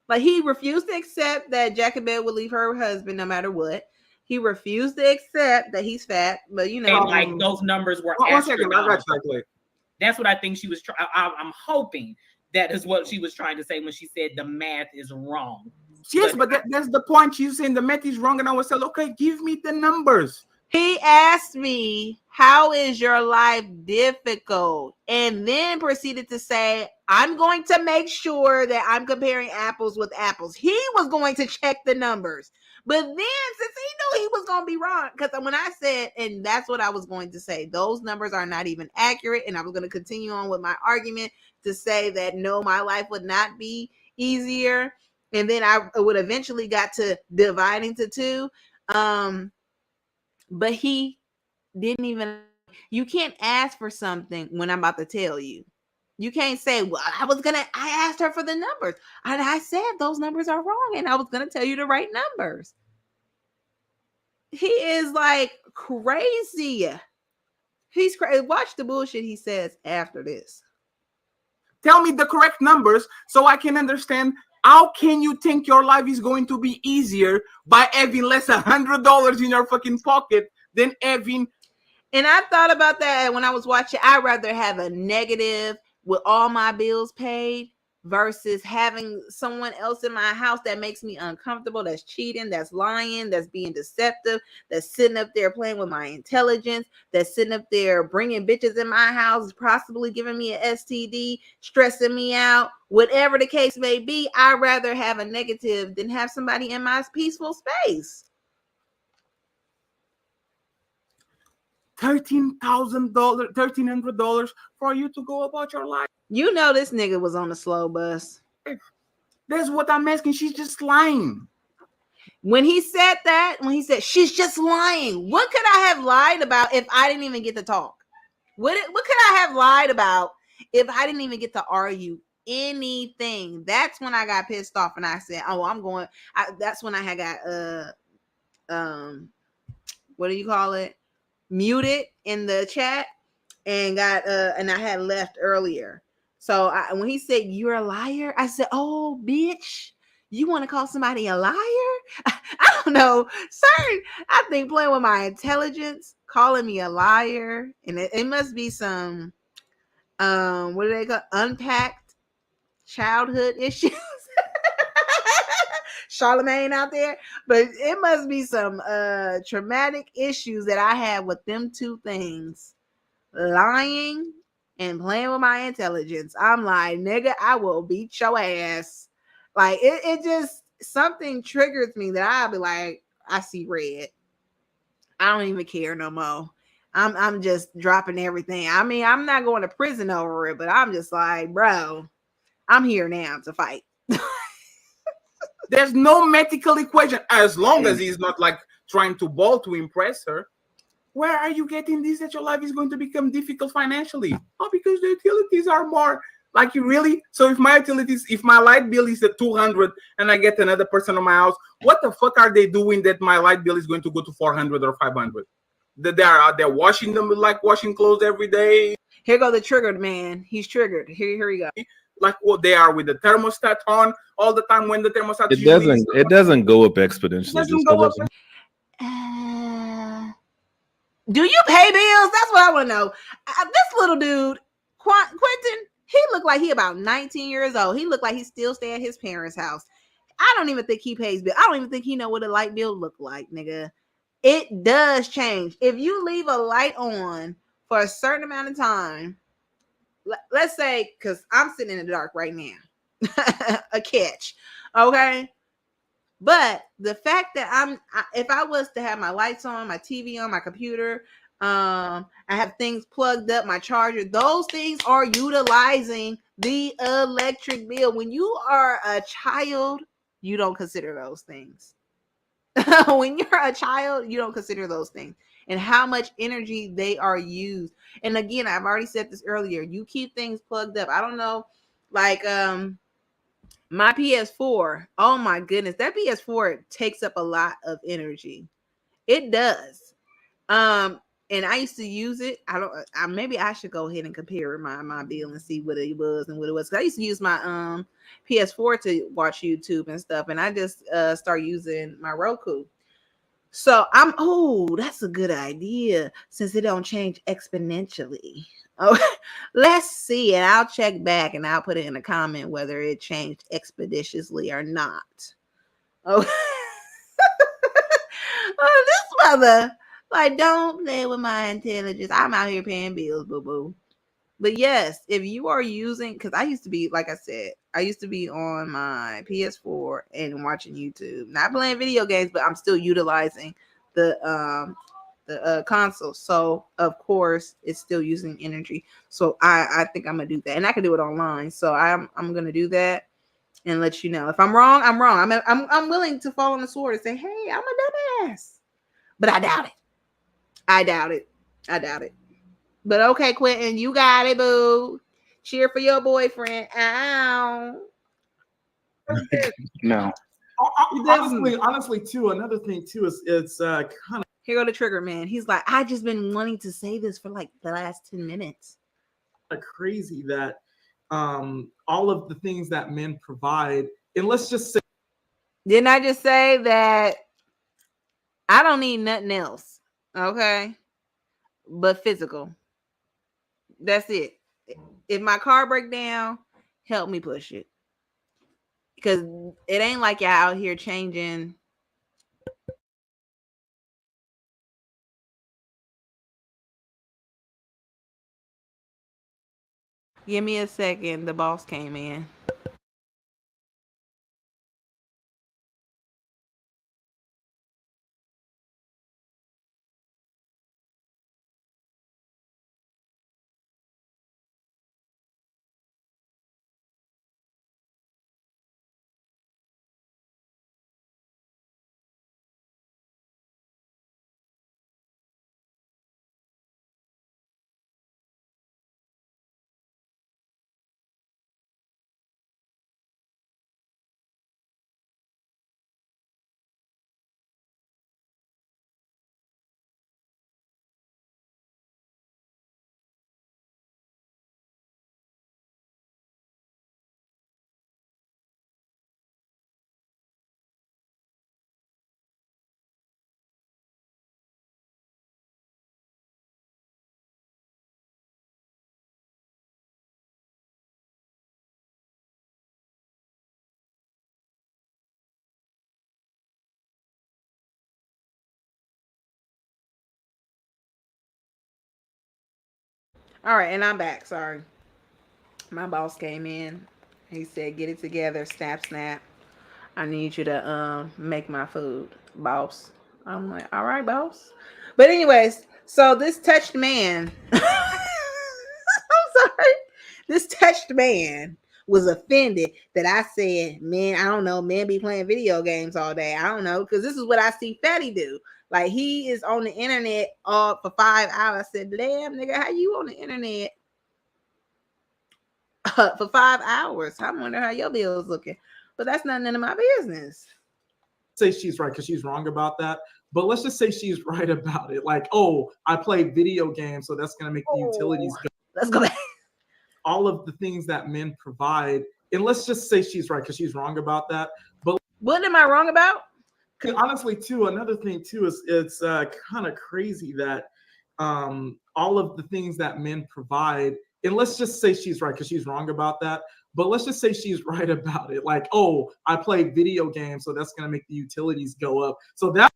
Like, he refused to accept that Jacobette would leave her husband no matter what. He refused to accept that he's fat, but like those numbers were astronomical. That's what I think she was trying. I'm hoping that is what she was trying to say when she said the math is wrong. Yes, but that's the point. She's saying the math is wrong, and I was saying, okay, give me the numbers. He asked me, how is your life difficult? And then proceeded to say, I'm going to make sure that I'm comparing apples with apples. He was going to check the numbers. But then, since he knew he was going to be wrong, because when I said, and that's what I was going to say, those numbers are not even accurate. And I was going to continue on with my argument to say that, no, my life would not be easier. And then I would eventually got to divide into two. But he didn't even You can't ask for something when I'm about to tell you. You can't say, well, I asked her for the numbers. And I said those numbers are wrong and I was going to tell you the right numbers. He is like crazy. He's crazy. Watch the bullshit he says after this. Tell me the correct numbers so I can understand. How can you think your life is going to be easier by having less $100 in your fucking pocket than having? And I thought about that when I was watching. I'd rather have a negative with all my bills paid versus having someone else in my house that makes me uncomfortable, that's cheating, that's lying, that's being deceptive, that's sitting up there playing with my intelligence, that's sitting up there bringing bitches in my house, possibly giving me an STD, stressing me out, whatever the case may be. I'd rather have a negative than have somebody in my peaceful space. $1,300 for you to go about your life. You know this nigga was on the slow bus. That's what I'm asking. She's just lying. When he said that, when he said she's just lying, what could I have lied about if I didn't even get to talk? What could I have lied about if I didn't even get to argue anything? That's when I got pissed off and I said, "Oh, that's when I had got what do you call it? Muted in the chat and got and I had left earlier." So when he said you're a liar, I said, "Oh, bitch, you want to call somebody a liar?" I don't know, sir. I think playing with my intelligence, calling me a liar, and it must be some what do they call unpacked childhood issues. Charlemagne out there, but it must be some traumatic issues that I have with them two things: lying and playing with my intelligence. I'm like, nigga, I will beat your ass. Like it just something triggers me that I'll be like, I see red. I don't even care no more. I'm just dropping everything. I mean, I'm not going to prison over it, but I'm just like, bro, I'm here now to fight. There's no medical equation as long as he's not like trying to ball to impress her. Where are you getting this that your life is going to become difficult financially? Oh, because the utilities are more. Like, you really? So if my light bill is at 200 and I get another person on my house, what the fuck are they doing that my light bill is going to go to 400 or 500? They're washing them like washing clothes every day. Here go the triggered man. He's triggered. Here you go. Like what they are with the thermostat on all the time when the thermostat. It doesn't go up exponentially. Doesn't go up. Do you pay bills? That's what I want to know. This little dude, Quentin, he looked like he about 19 years old. He looked like he still stay at his parents' house. I don't even think he pays bills. I don't even think he know what a light bill look like, nigga. It does change. If you leave a light on for a certain amount of time, let's say, because I'm sitting in the dark right now, a catch, okay? But the fact that if I was to have my lights on, my TV on, my computer, I have things plugged up, my charger, those things are utilizing the electric bill. When you are a child, you don't consider those things. When you're a child, you don't consider those things and how much energy they are used. And again, I've already said this earlier, you keep things plugged up. I don't know, like my PS4, oh my goodness, that PS4 takes up a lot of energy. It does. And I used to use it. Maybe I should go ahead and compare my bill and see what it was and what it was. Cause I used to use my PS4 to watch YouTube and stuff, and I just start using my Roku. So that's a good idea since it don't change exponentially. Oh, let's see, and I'll check back and I'll put it in a comment whether it changed expeditiously or not. Oh, this mother, like, don't play with my intelligence. I'm out here paying bills, boo boo. But yes, if you are using, because I used to be, like I said, I used to be on my PS4 and watching YouTube, not playing video games, but I'm still utilizing the console. So of course it's still using energy. So I think I'm gonna do that, and I can do it online. So I'm gonna do that and let you know. If I'm wrong, I'm wrong. I'm willing to fall on the sword and say, hey, I'm a dumbass, but I doubt it. I doubt it. But okay, Quentin, you got it, boo. Cheer for your boyfriend. Ow. No. Honestly, too. Another thing too is it's kind of Here go the trigger man. He's like, I just been wanting to say this for like the last 10 minutes. crazy that all of the things that men provide, and let's just say, Didn't I just say that I don't need nothing else? Okay. But physical. That's it. If my car break down, help me push it. Because it ain't like y'all out here changing. Give me a second. The boss came in. All right, and I'm back. Sorry. My boss came in. He said, get it together. Snap, snap. I need you to make my food, boss. I'm like, all right, boss. But anyways, so this touched man, I'm sorry, this touched man was offended that I said, man, I don't know, men be playing video games all day. I don't know, because this is what I see Fatty do. Like he is on the internet all for 5 hours. I said, damn, nigga, how you on the internet for 5 hours? I wonder how your bill's looking. But that's not none of my business. say she's right because she's wrong about that. But let's just say she's right about it. Like, oh, I play video games, so that's gonna make the utilities go. Let's go back. All of the things that men provide, and let's just say she's right because she's wrong about that. But what am I wrong about? Honestly, too, another thing too is it's kind of crazy that all of the things that men provide, and let's just say she's right because she's wrong about that. But let's just say she's right about it. Like, oh, I play video games, so that's gonna make the utilities go up. So that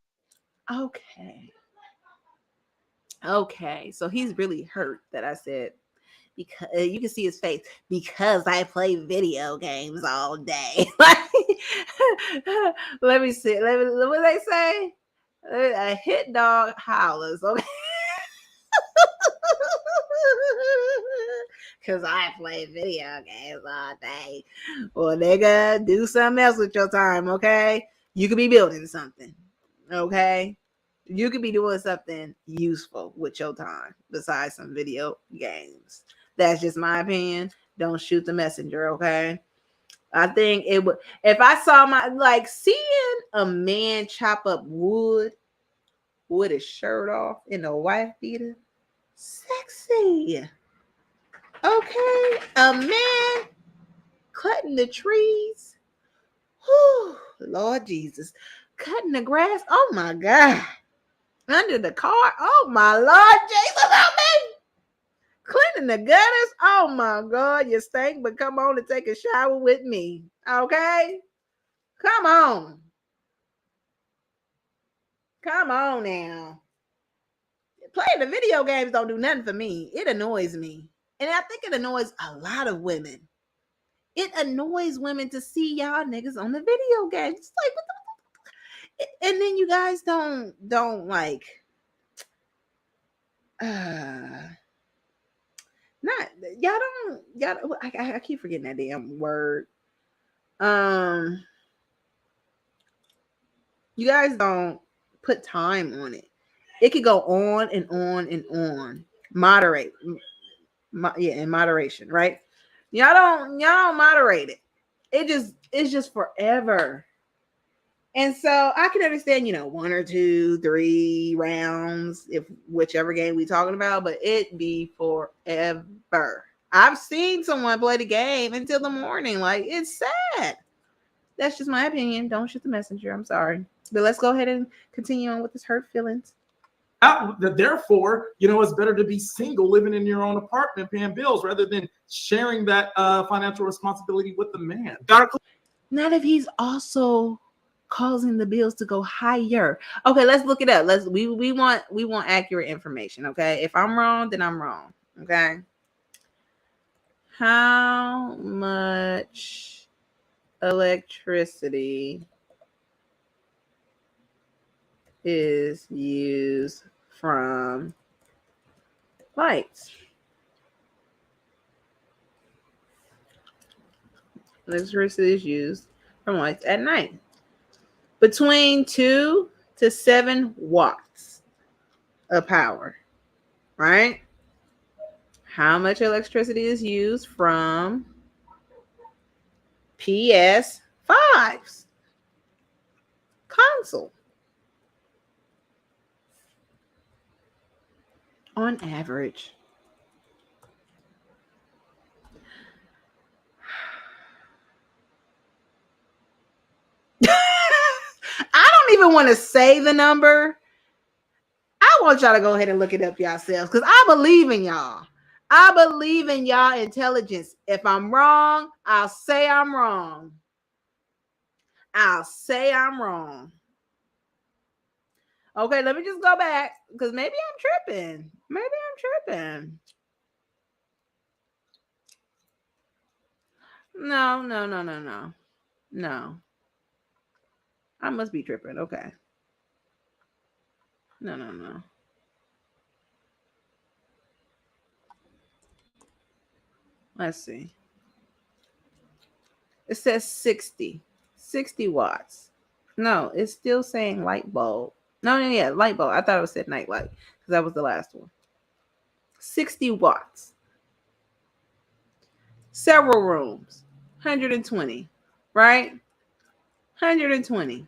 okay. Okay, so he's really hurt that I said, because you can see his face, because I play video games all day. Let me see. What they say? A hit dog hollers. Okay. Because I play video games all day. Well, nigga, do something else with your time, okay? You could be building something, okay? You could be doing something useful with your time besides some video games. That's just my opinion. Don't shoot the messenger, okay? I think it would, if I saw my, like, seeing a man chop up wood with his shirt off in a wife beater, sexy. Okay, a man cutting the trees. Whew, Lord Jesus. Cutting the grass. Oh my God. Under the car. Oh my Lord Jesus, help me. Cleaning the gutters. Oh my God, you stink, but come on and take a shower with me. Okay? Come on. Come on now. Playing the video games don't do nothing for me. It annoys me. And I think it annoys a lot of women. It annoys women to see y'all niggas on the video games. It's like, what the, and then you guys don't like not y'all don't I keep forgetting that damn word. You guys don't put time on it. It could go on and on and on. Moderate. In moderation, right? Y'all don't moderate it. It's just forever. And so I can understand, 1 or 2, 3 rounds, if whichever game we talking about, but it be forever. I've seen someone play the game until the morning. Like, it's sad. That's just my opinion. Don't shoot the messenger. I'm sorry. But let's go ahead and continue on with this hurt feelings. Therefore, it's better to be single, living in your own apartment, paying bills, rather than sharing that financial responsibility with the man. Not if he's also causing the bills to go higher. Okay, let's look it up. We want accurate information. Okay, if I'm wrong, then I'm wrong. Okay, how much electricity is used from lights? Electricity is used from lights at night. Between 2 to 7 watts of power, right? How much electricity is used from PS5's console on average? I don't even want to say the number. I want y'all to go ahead and look it up yourselves, because I believe in y'all. I believe in y'all intelligence. If I'm wrong, I'll say I'm wrong. I'll say I'm wrong. Okay, let me just go back, because maybe I'm tripping. No. I must be tripping. Okay. No. Let's see. It says 60 watts. No, it's still saying light bulb. No, yeah, light bulb. I thought it said night light, because that was the last one. 60 watts. Several rooms. 120, right? 120.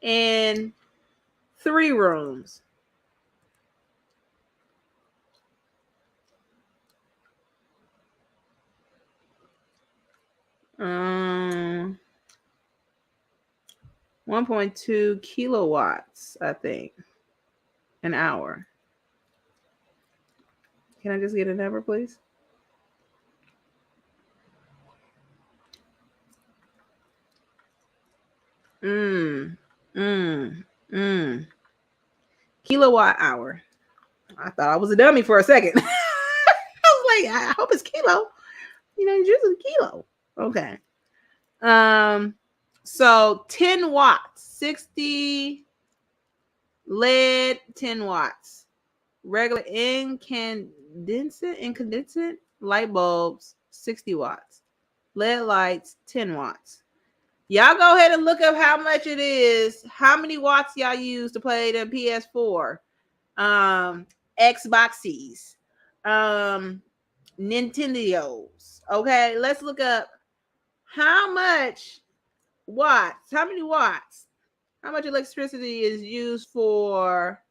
And 3 rooms. Um, 1.2 kilowatts, I think, an hour. Can I just get a number, please? Kilowatt hour. I thought I was a dummy for a second. I was like, I hope it's kilo. It's usually kilo. Okay. So 10 watts, 60 lead, 10 watts. Regular incandescent light bulbs, 60 watts. LED lights, 10 watts. Y'all go ahead and look up how much it is. How many watts y'all use to play the PS4, Xboxes, Nintendos. Okay, let's look up how much watts. How many watts? How much electricity is used for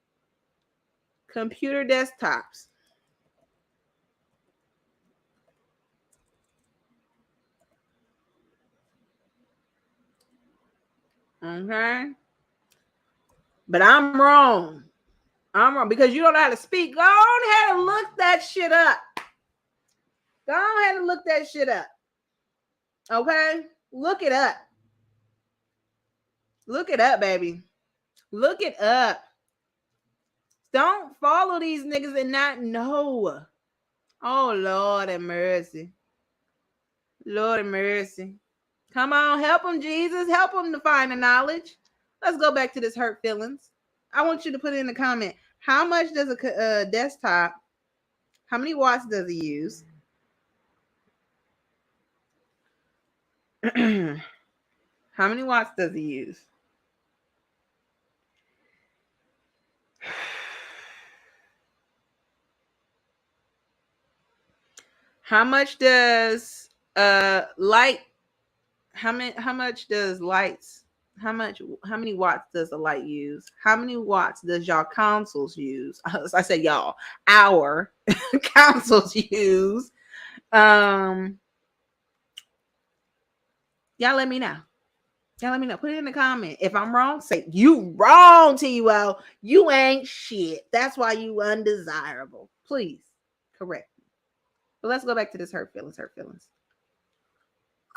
computer desktops? Okay. But I'm wrong. Because you don't know how to speak. Go on ahead and look that shit up. Okay? Look it up. Look it up, baby. Look it up. Don't follow these niggas and not know. Oh, Lord have mercy. Lord have mercy. Come on, help them, Jesus. Help them to find the knowledge. Let's go back to this hurt feelings. I want you to put in the comment, how much does a desktop, how many watts does it use? How many watts does it use? How much does light? How much does lights? How many watts does a light use? How many watts does y'all consoles use? I said y'all, our consoles use. Y'all let me know. Y'all let me know. Put it in the comment. If I'm wrong, say you wrong, T.U.O. You ain't shit. That's why you undesirable. Please correct me. But let's go back to this hurt feelings.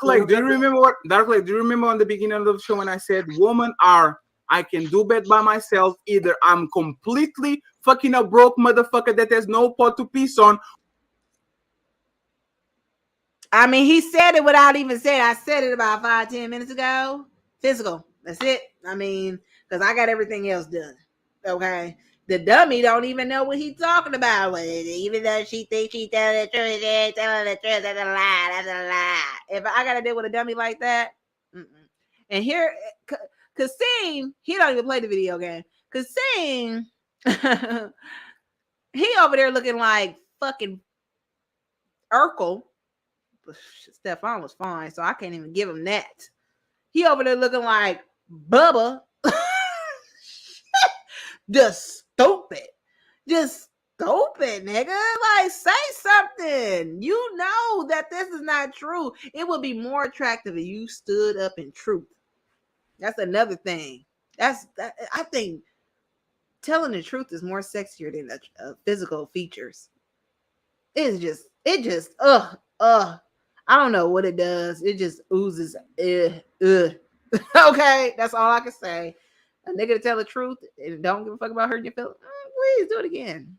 Like, do you remember what Dark Lake? Do you remember on the beginning of the show when I said women are I can do bad by myself. Either I'm completely fucking a broke motherfucker that has no pot to piss on. I mean, he said it without even saying. I said it about 5-10 minutes ago. Physical. That's it. I mean, because I got everything else done. Okay. The dummy don't even know what he's talking about. Even though she thinks she's telling the truth, she ain't telling the truth. That's a lie. That's a lie. If I got to deal with a dummy like that, and here, Kasim, he don't even play the video game. Kasim, he over there looking like fucking Urkel. Stefan was fine, so I can't even give him that. He over there looking like Bubba. Just stupid, nigga. Like, say something. You know that this is not true. It would be more attractive if you stood up in truth. That's another thing. I think telling the truth is more sexier than physical features. It just I don't know what it does. It just oozes. Okay, that's all I can say. A nigga to tell the truth and don't give a fuck about hurting your feelings. Please do it again.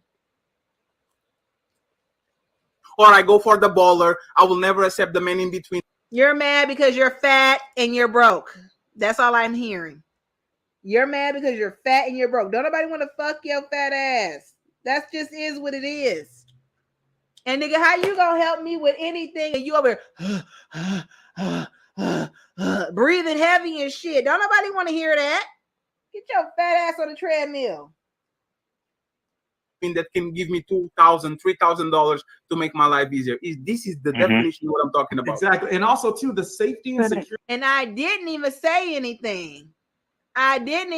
Or I go for the baller. I will never accept the man in between. You're mad because you're fat and you're broke. That's all I'm hearing. You're mad because you're fat and you're broke. Don't nobody want to fuck your fat ass. That just is what it is. And nigga, how you gonna help me with anything and you over breathing heavy and shit? Don't nobody want to hear that. Get your fat ass on the treadmill. That can give me $2,000, $3,000 to make my life easier. This is the definition of what I'm talking about. Exactly. And also too, the safety and security. And I didn't even say anything. Again,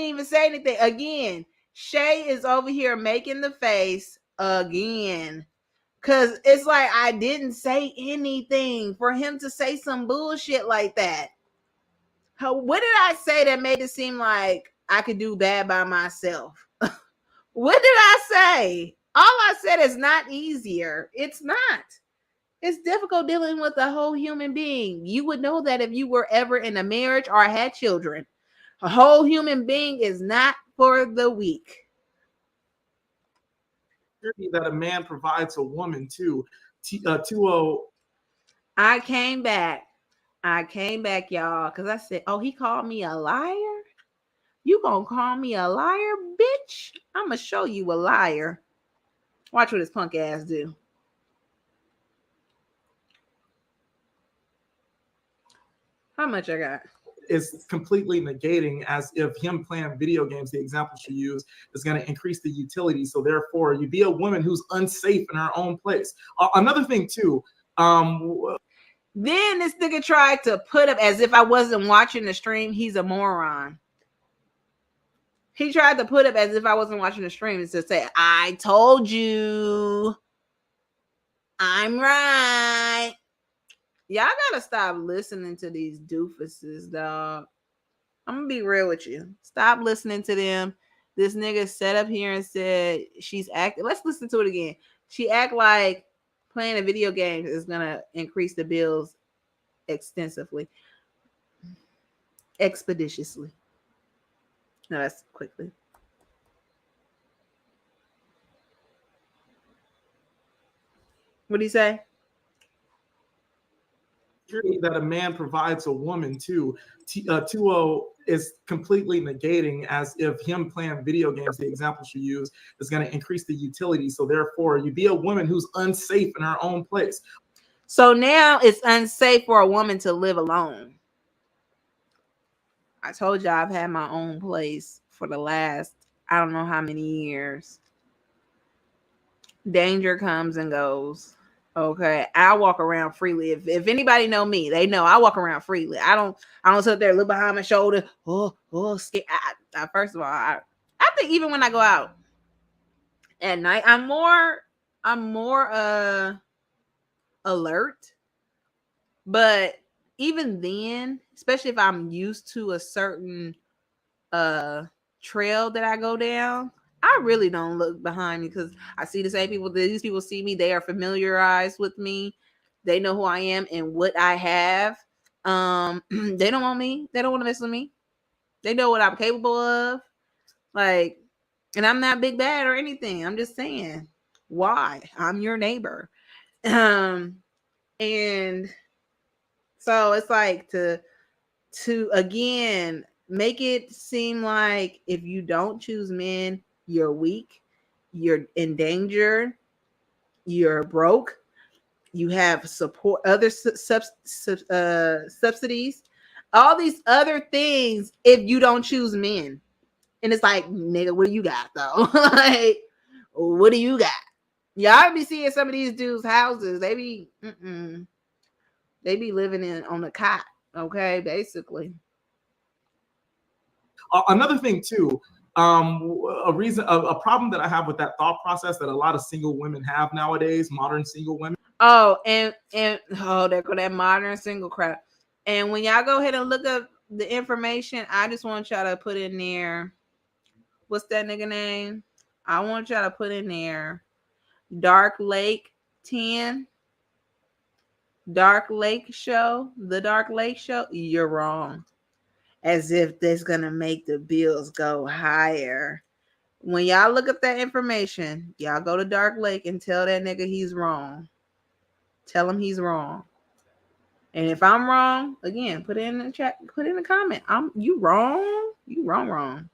Shay is over here making the face again. Cause it's like I didn't say anything for him to say some bullshit like that. What did I say that made it seem like I could do bad by myself? What did I say? All I said is not easier. It's not. It's difficult dealing with a whole human being. You would know that if you were ever in a marriage or had children. A whole human being is not for the weak. That a man provides a woman too. T.U.O. I came back, y'all, because I said, oh, he called me a liar? You gonna call me a liar, bitch? I'm gonna show you a liar. Watch what his punk ass do. How much I got? Is completely negating as if him playing video games, the example she used, is going to increase the utility. So therefore, you be a woman who's unsafe in her own place. Another thing too. Then this nigga tried to put up as if I wasn't watching the stream. He's a moron. He tried to put up as if I wasn't watching the stream and to say, I told you. I'm right. Y'all gotta stop listening to these doofuses, dog. I'm gonna be real with you. Stop listening to them. This nigga sat up here and said she's acting. Let's listen to it again. She act like playing a video game is gonna increase the bills expeditiously. No, that's quickly. What do you say? That a man provides a woman too. T.U.O. is completely negating as if him playing video games, the example she used, is going to increase the utility. So therefore, you be a woman who's unsafe in her own place. So now it's unsafe for a woman to live alone. I told you I've had my own place for the last, I don't know how many years. Danger comes and goes. Okay, I walk around freely. If anybody know me, they know I walk around freely. I don't sit there, look behind my shoulder. Scared. First of all, I think even when I go out at night, I'm more alert. But even then, especially if I'm used to a certain uh trail that I go down, I really don't look behind me because I see the same people. These people see me. They are familiarized with me. They know who I am and what I have. They don't want me. They don't want to mess with me. They know what I'm capable of. Like, and I'm not big bad or anything. I'm just saying why I'm your neighbor. And so it's like to again make it seem like if you don't choose men, you're weak, you're in danger, you're broke, you have support, other subsidies, all these other things if you don't choose men. And it's like, nigga, what do you got though? Like, what do you got? Y'all be seeing some of these dudes' houses. They be living in on the cot. Okay, basically. Another thing too, a problem that I have with that thought process that a lot of single women have nowadays, modern single women. Oh, and there go that modern single crap. And when y'all go ahead and look up the information, I just want y'all to put in there. What's that nigga name? I want y'all to put in there Dark Lake 10. Dark Lake Show. The Dark Lake Show. You're wrong. As if that's gonna make the bills go higher. When y'all look up that information, y'all go to Dark Lake and tell that nigga he's wrong. Tell him he's wrong. And if I'm wrong, again, put it in the chat, put it in the comment. You wrong. You wrong.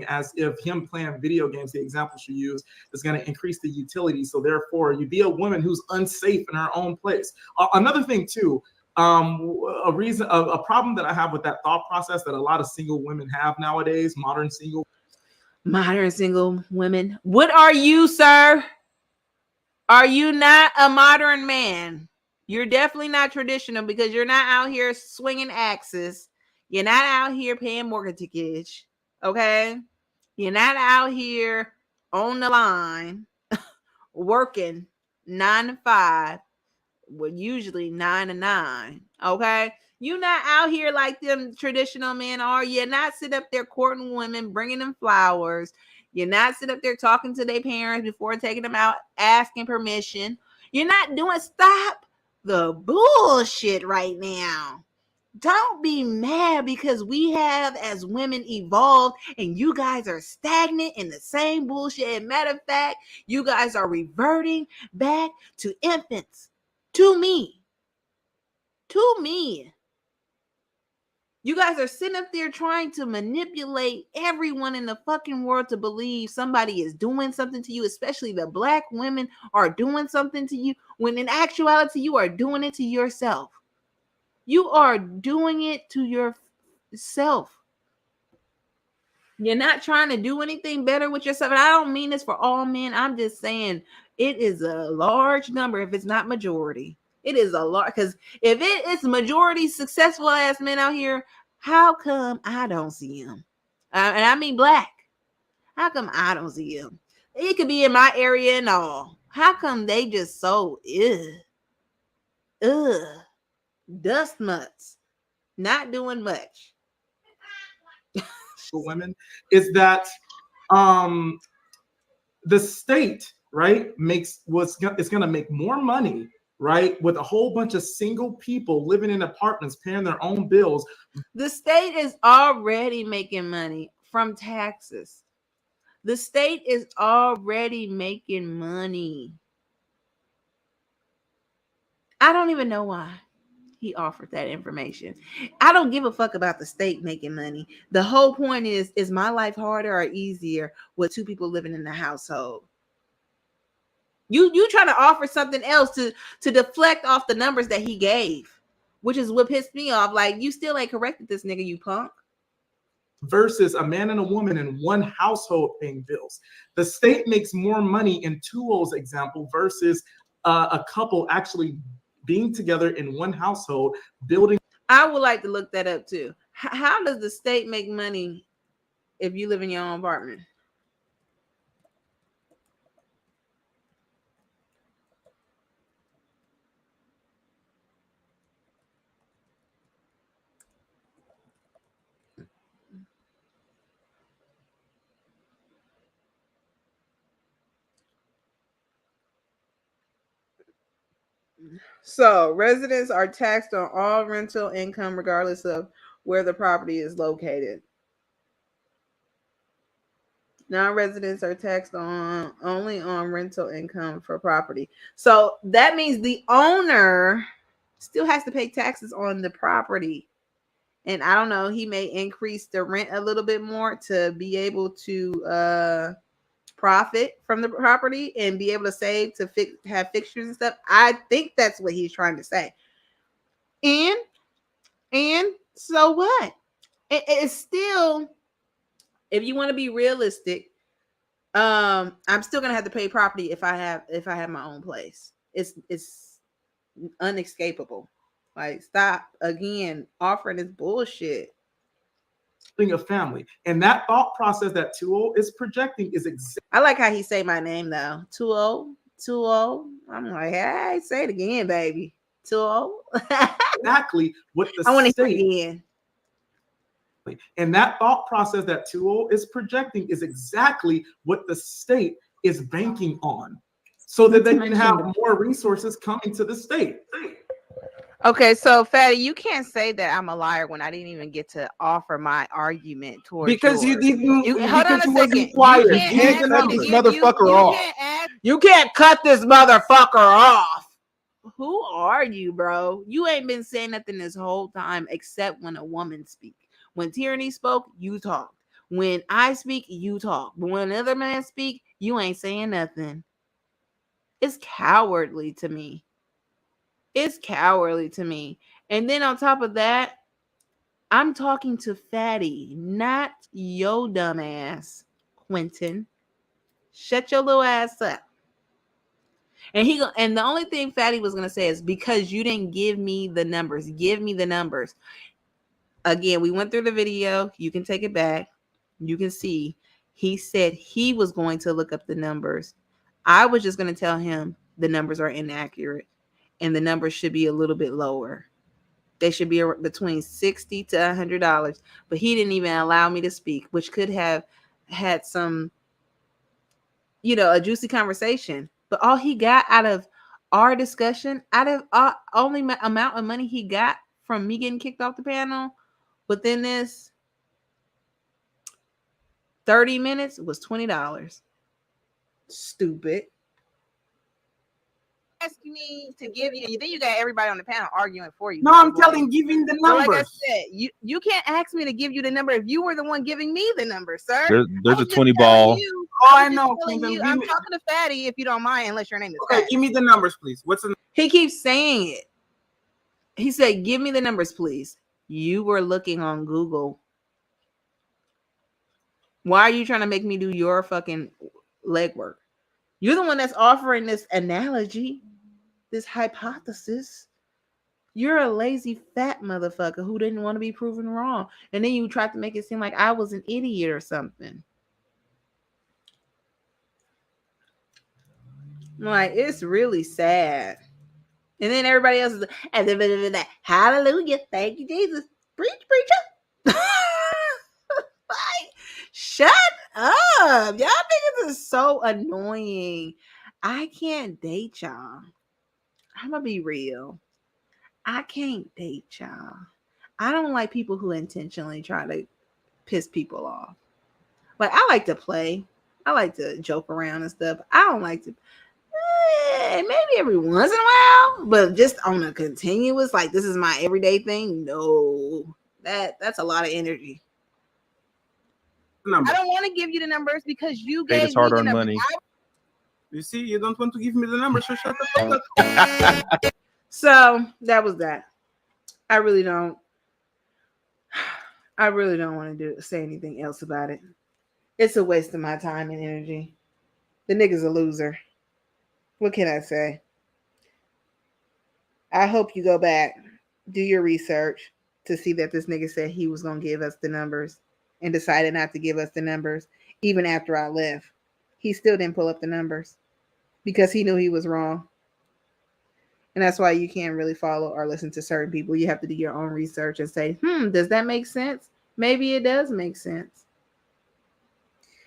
As if him playing video games, the example she used, is going to increase the utility. So therefore, you be a woman who's unsafe in her own place. Another thing too, a problem that I have with that thought process that a lot of single women have nowadays, modern single women. What are you, sir? Are you not a modern man? You're definitely not traditional because you're not out here swinging axes. You're not out here paying mortgage. Okay? You're not out here on the line working 9 to 5. Well, usually 9 to 9. Okay? You're not out here like them traditional men are. You're not sitting up there courting women, bringing them flowers. You're not sitting up there talking to their parents before taking them out, asking permission. You're not doing, stop the bullshit right now. Don't be mad because we have as women evolved and you guys are stagnant in the same bullshit. And matter of fact, you guys are reverting back to infants. To me. You guys are sitting up there trying to manipulate everyone in the fucking world to believe somebody is doing something to you, especially the black women are doing something to you, when in actuality, you are doing it to yourself. You are doing it to yourself. You're not trying to do anything better with yourself. And I don't mean this for all men. I'm just saying it is a large number if it's not majority. It is a lot, because if it is majority successful ass men out here, how come I don't see them? And I mean black. How come I don't see them? It could be in my area and all. How come they just so dust mutts, not doing much? Women is that the state, right, it's going to make more money, right, with a whole bunch of single people living in apartments paying their own bills. The state is already making money from taxes. The state is already making money. I don't even know why he offered that information. I don't give a fuck about the state making money. The whole point is my life harder or easier with two people living in the household? You trying to offer something else to deflect off the numbers that he gave, which is what pissed me off. Like, you still ain't corrected this nigga, you punk. Versus a man and a woman in one household paying bills. The state makes more money in T.U.O's example versus a couple actually being together in one household, building. I would like to look that up too. How does the state make money if you live in your own apartment? So residents are taxed on all rental income regardless of where the property is located. Non-residents are taxed on only on rental income for property. So that means the owner still has to pay taxes on the property. And I don't know, he may increase the rent a little bit more to be able to profit from the property and be able to save to have fixtures and stuff. I think that's what he's trying to say. And so what? It's still, if you want to be realistic, I'm still gonna have to pay property if I have my own place. It's unescapable. Like, stop again offering this bullshit. A family, and that thought process that T.U.O is projecting is exactly. I like how he say my name though. T.U.O. I'm like, hey, say it again, baby. T.U.O. Exactly what the I want to state. hear it again. And that thought process that T.U.O is projecting is exactly what the state is banking on, so that they can have more resources coming to the state. Okay, so Fatty, you can't say that I'm a liar when I didn't even get to offer my argument towards Because yours. you didn't. Hold on because a you wasn't second. quiet. You can't Give me the ask me to numbers. give motherfucker off. You can't cut this motherfucker off. Who are you, bro? You ain't been saying nothing this whole time except when a woman speak. When Tyranny spoke, you talked. When I speak, you talk. But when another man speak, you ain't saying nothing. It's cowardly to me. It's cowardly to me. And then on top of that, I'm talking to Fatty, not yo dumb ass, Quentin. Shut your little ass up. And the only thing Fatty was gonna say is because you didn't give me the numbers. Give me the numbers. Again, we went through the video. You can take it back. You can see he said he was going to look up the numbers. I was just gonna tell him the numbers are inaccurate and the numbers should be a little bit lower. They should be between $60 to $100. But he didn't even allow me to speak, which could have had some, a juicy conversation. But all he got out of our discussion, out of only amount of money he got from me getting kicked off the panel within this 30 minutes was $20. Stupid. Asking me to give you, then you got everybody on the panel arguing for you. No, I'm giving the numbers. Like I said, you can't ask me to give you the number if you were the one giving me the number, sir. There's a 20 ball. I know. I'm talking to Fatty if you don't mind, unless your name is Okay, Fatty. give me the numbers, please. What's the? He keeps saying it. He said, "Give me the numbers, please." You were looking on Google. Why are you trying to make me do your fucking legwork? You're the one that's offering this analogy, this hypothesis. You're a lazy fat motherfucker who didn't want to be proven wrong. And then you tried to make it seem like I was an idiot or something. Like, it's really sad. And then everybody else is like, hallelujah, thank you, Jesus. Preach, preacher. Like, shut up. Y'all niggas are so annoying. I can't date y'all. I'm gonna be real. I can't date y'all. I don't like people who intentionally try to piss people off. Like, I like to play. I like to joke around and stuff. I don't like to maybe every once in a while, but just on a continuous, like, this is my everyday thing. No. That's a lot of energy. Number. I don't want to give you the numbers because you Paid gave his me the hard-earned numbers. money. You see, you don't want to give me the numbers, so shut the fuck up. So that was that. I really don't want to say anything else about it. It's a waste of my time and energy. The nigga's a loser. What can I say? I hope you go back, do your research to see that this nigga said he was gonna give us the numbers and decided not to give us the numbers even after I left. He still didn't pull up the numbers because he knew he was wrong. And that's why you can't really follow or listen to certain people. You have to do your own research and say, does that make sense? Maybe it does make sense.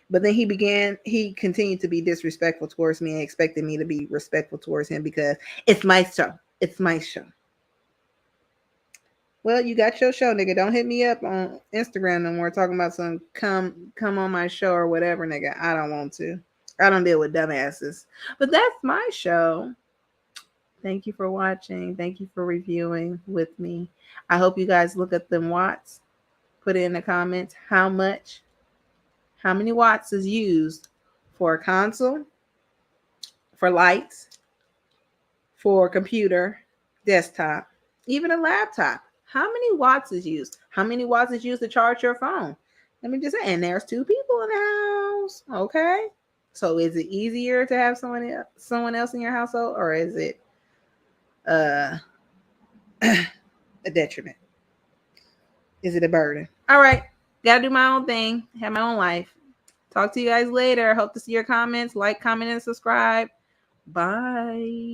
But then he continued to be disrespectful towards me and expected me to be respectful towards him because it's my show. It's my show. Well, you got your show, nigga. Don't hit me up on Instagram no more talking about some come on my show or whatever, nigga. I don't want to. I don't deal with dumbasses. But that's my show. Thank you for watching. Thank you for reviewing with me. I hope you guys look at them watts. Put it in the comments how many watts is used for a console, for lights, for a computer, desktop, even a laptop. How many watts is used? How many watts is used to charge your phone? Let me just say, and there's 2 people in the house. Okay. So is it easier to have someone else in your household, or is it a detriment? Is it a burden? All right. Gotta do my own thing. Have my own life. Talk to you guys later. Hope to see your comments. Like, comment, and subscribe. Bye.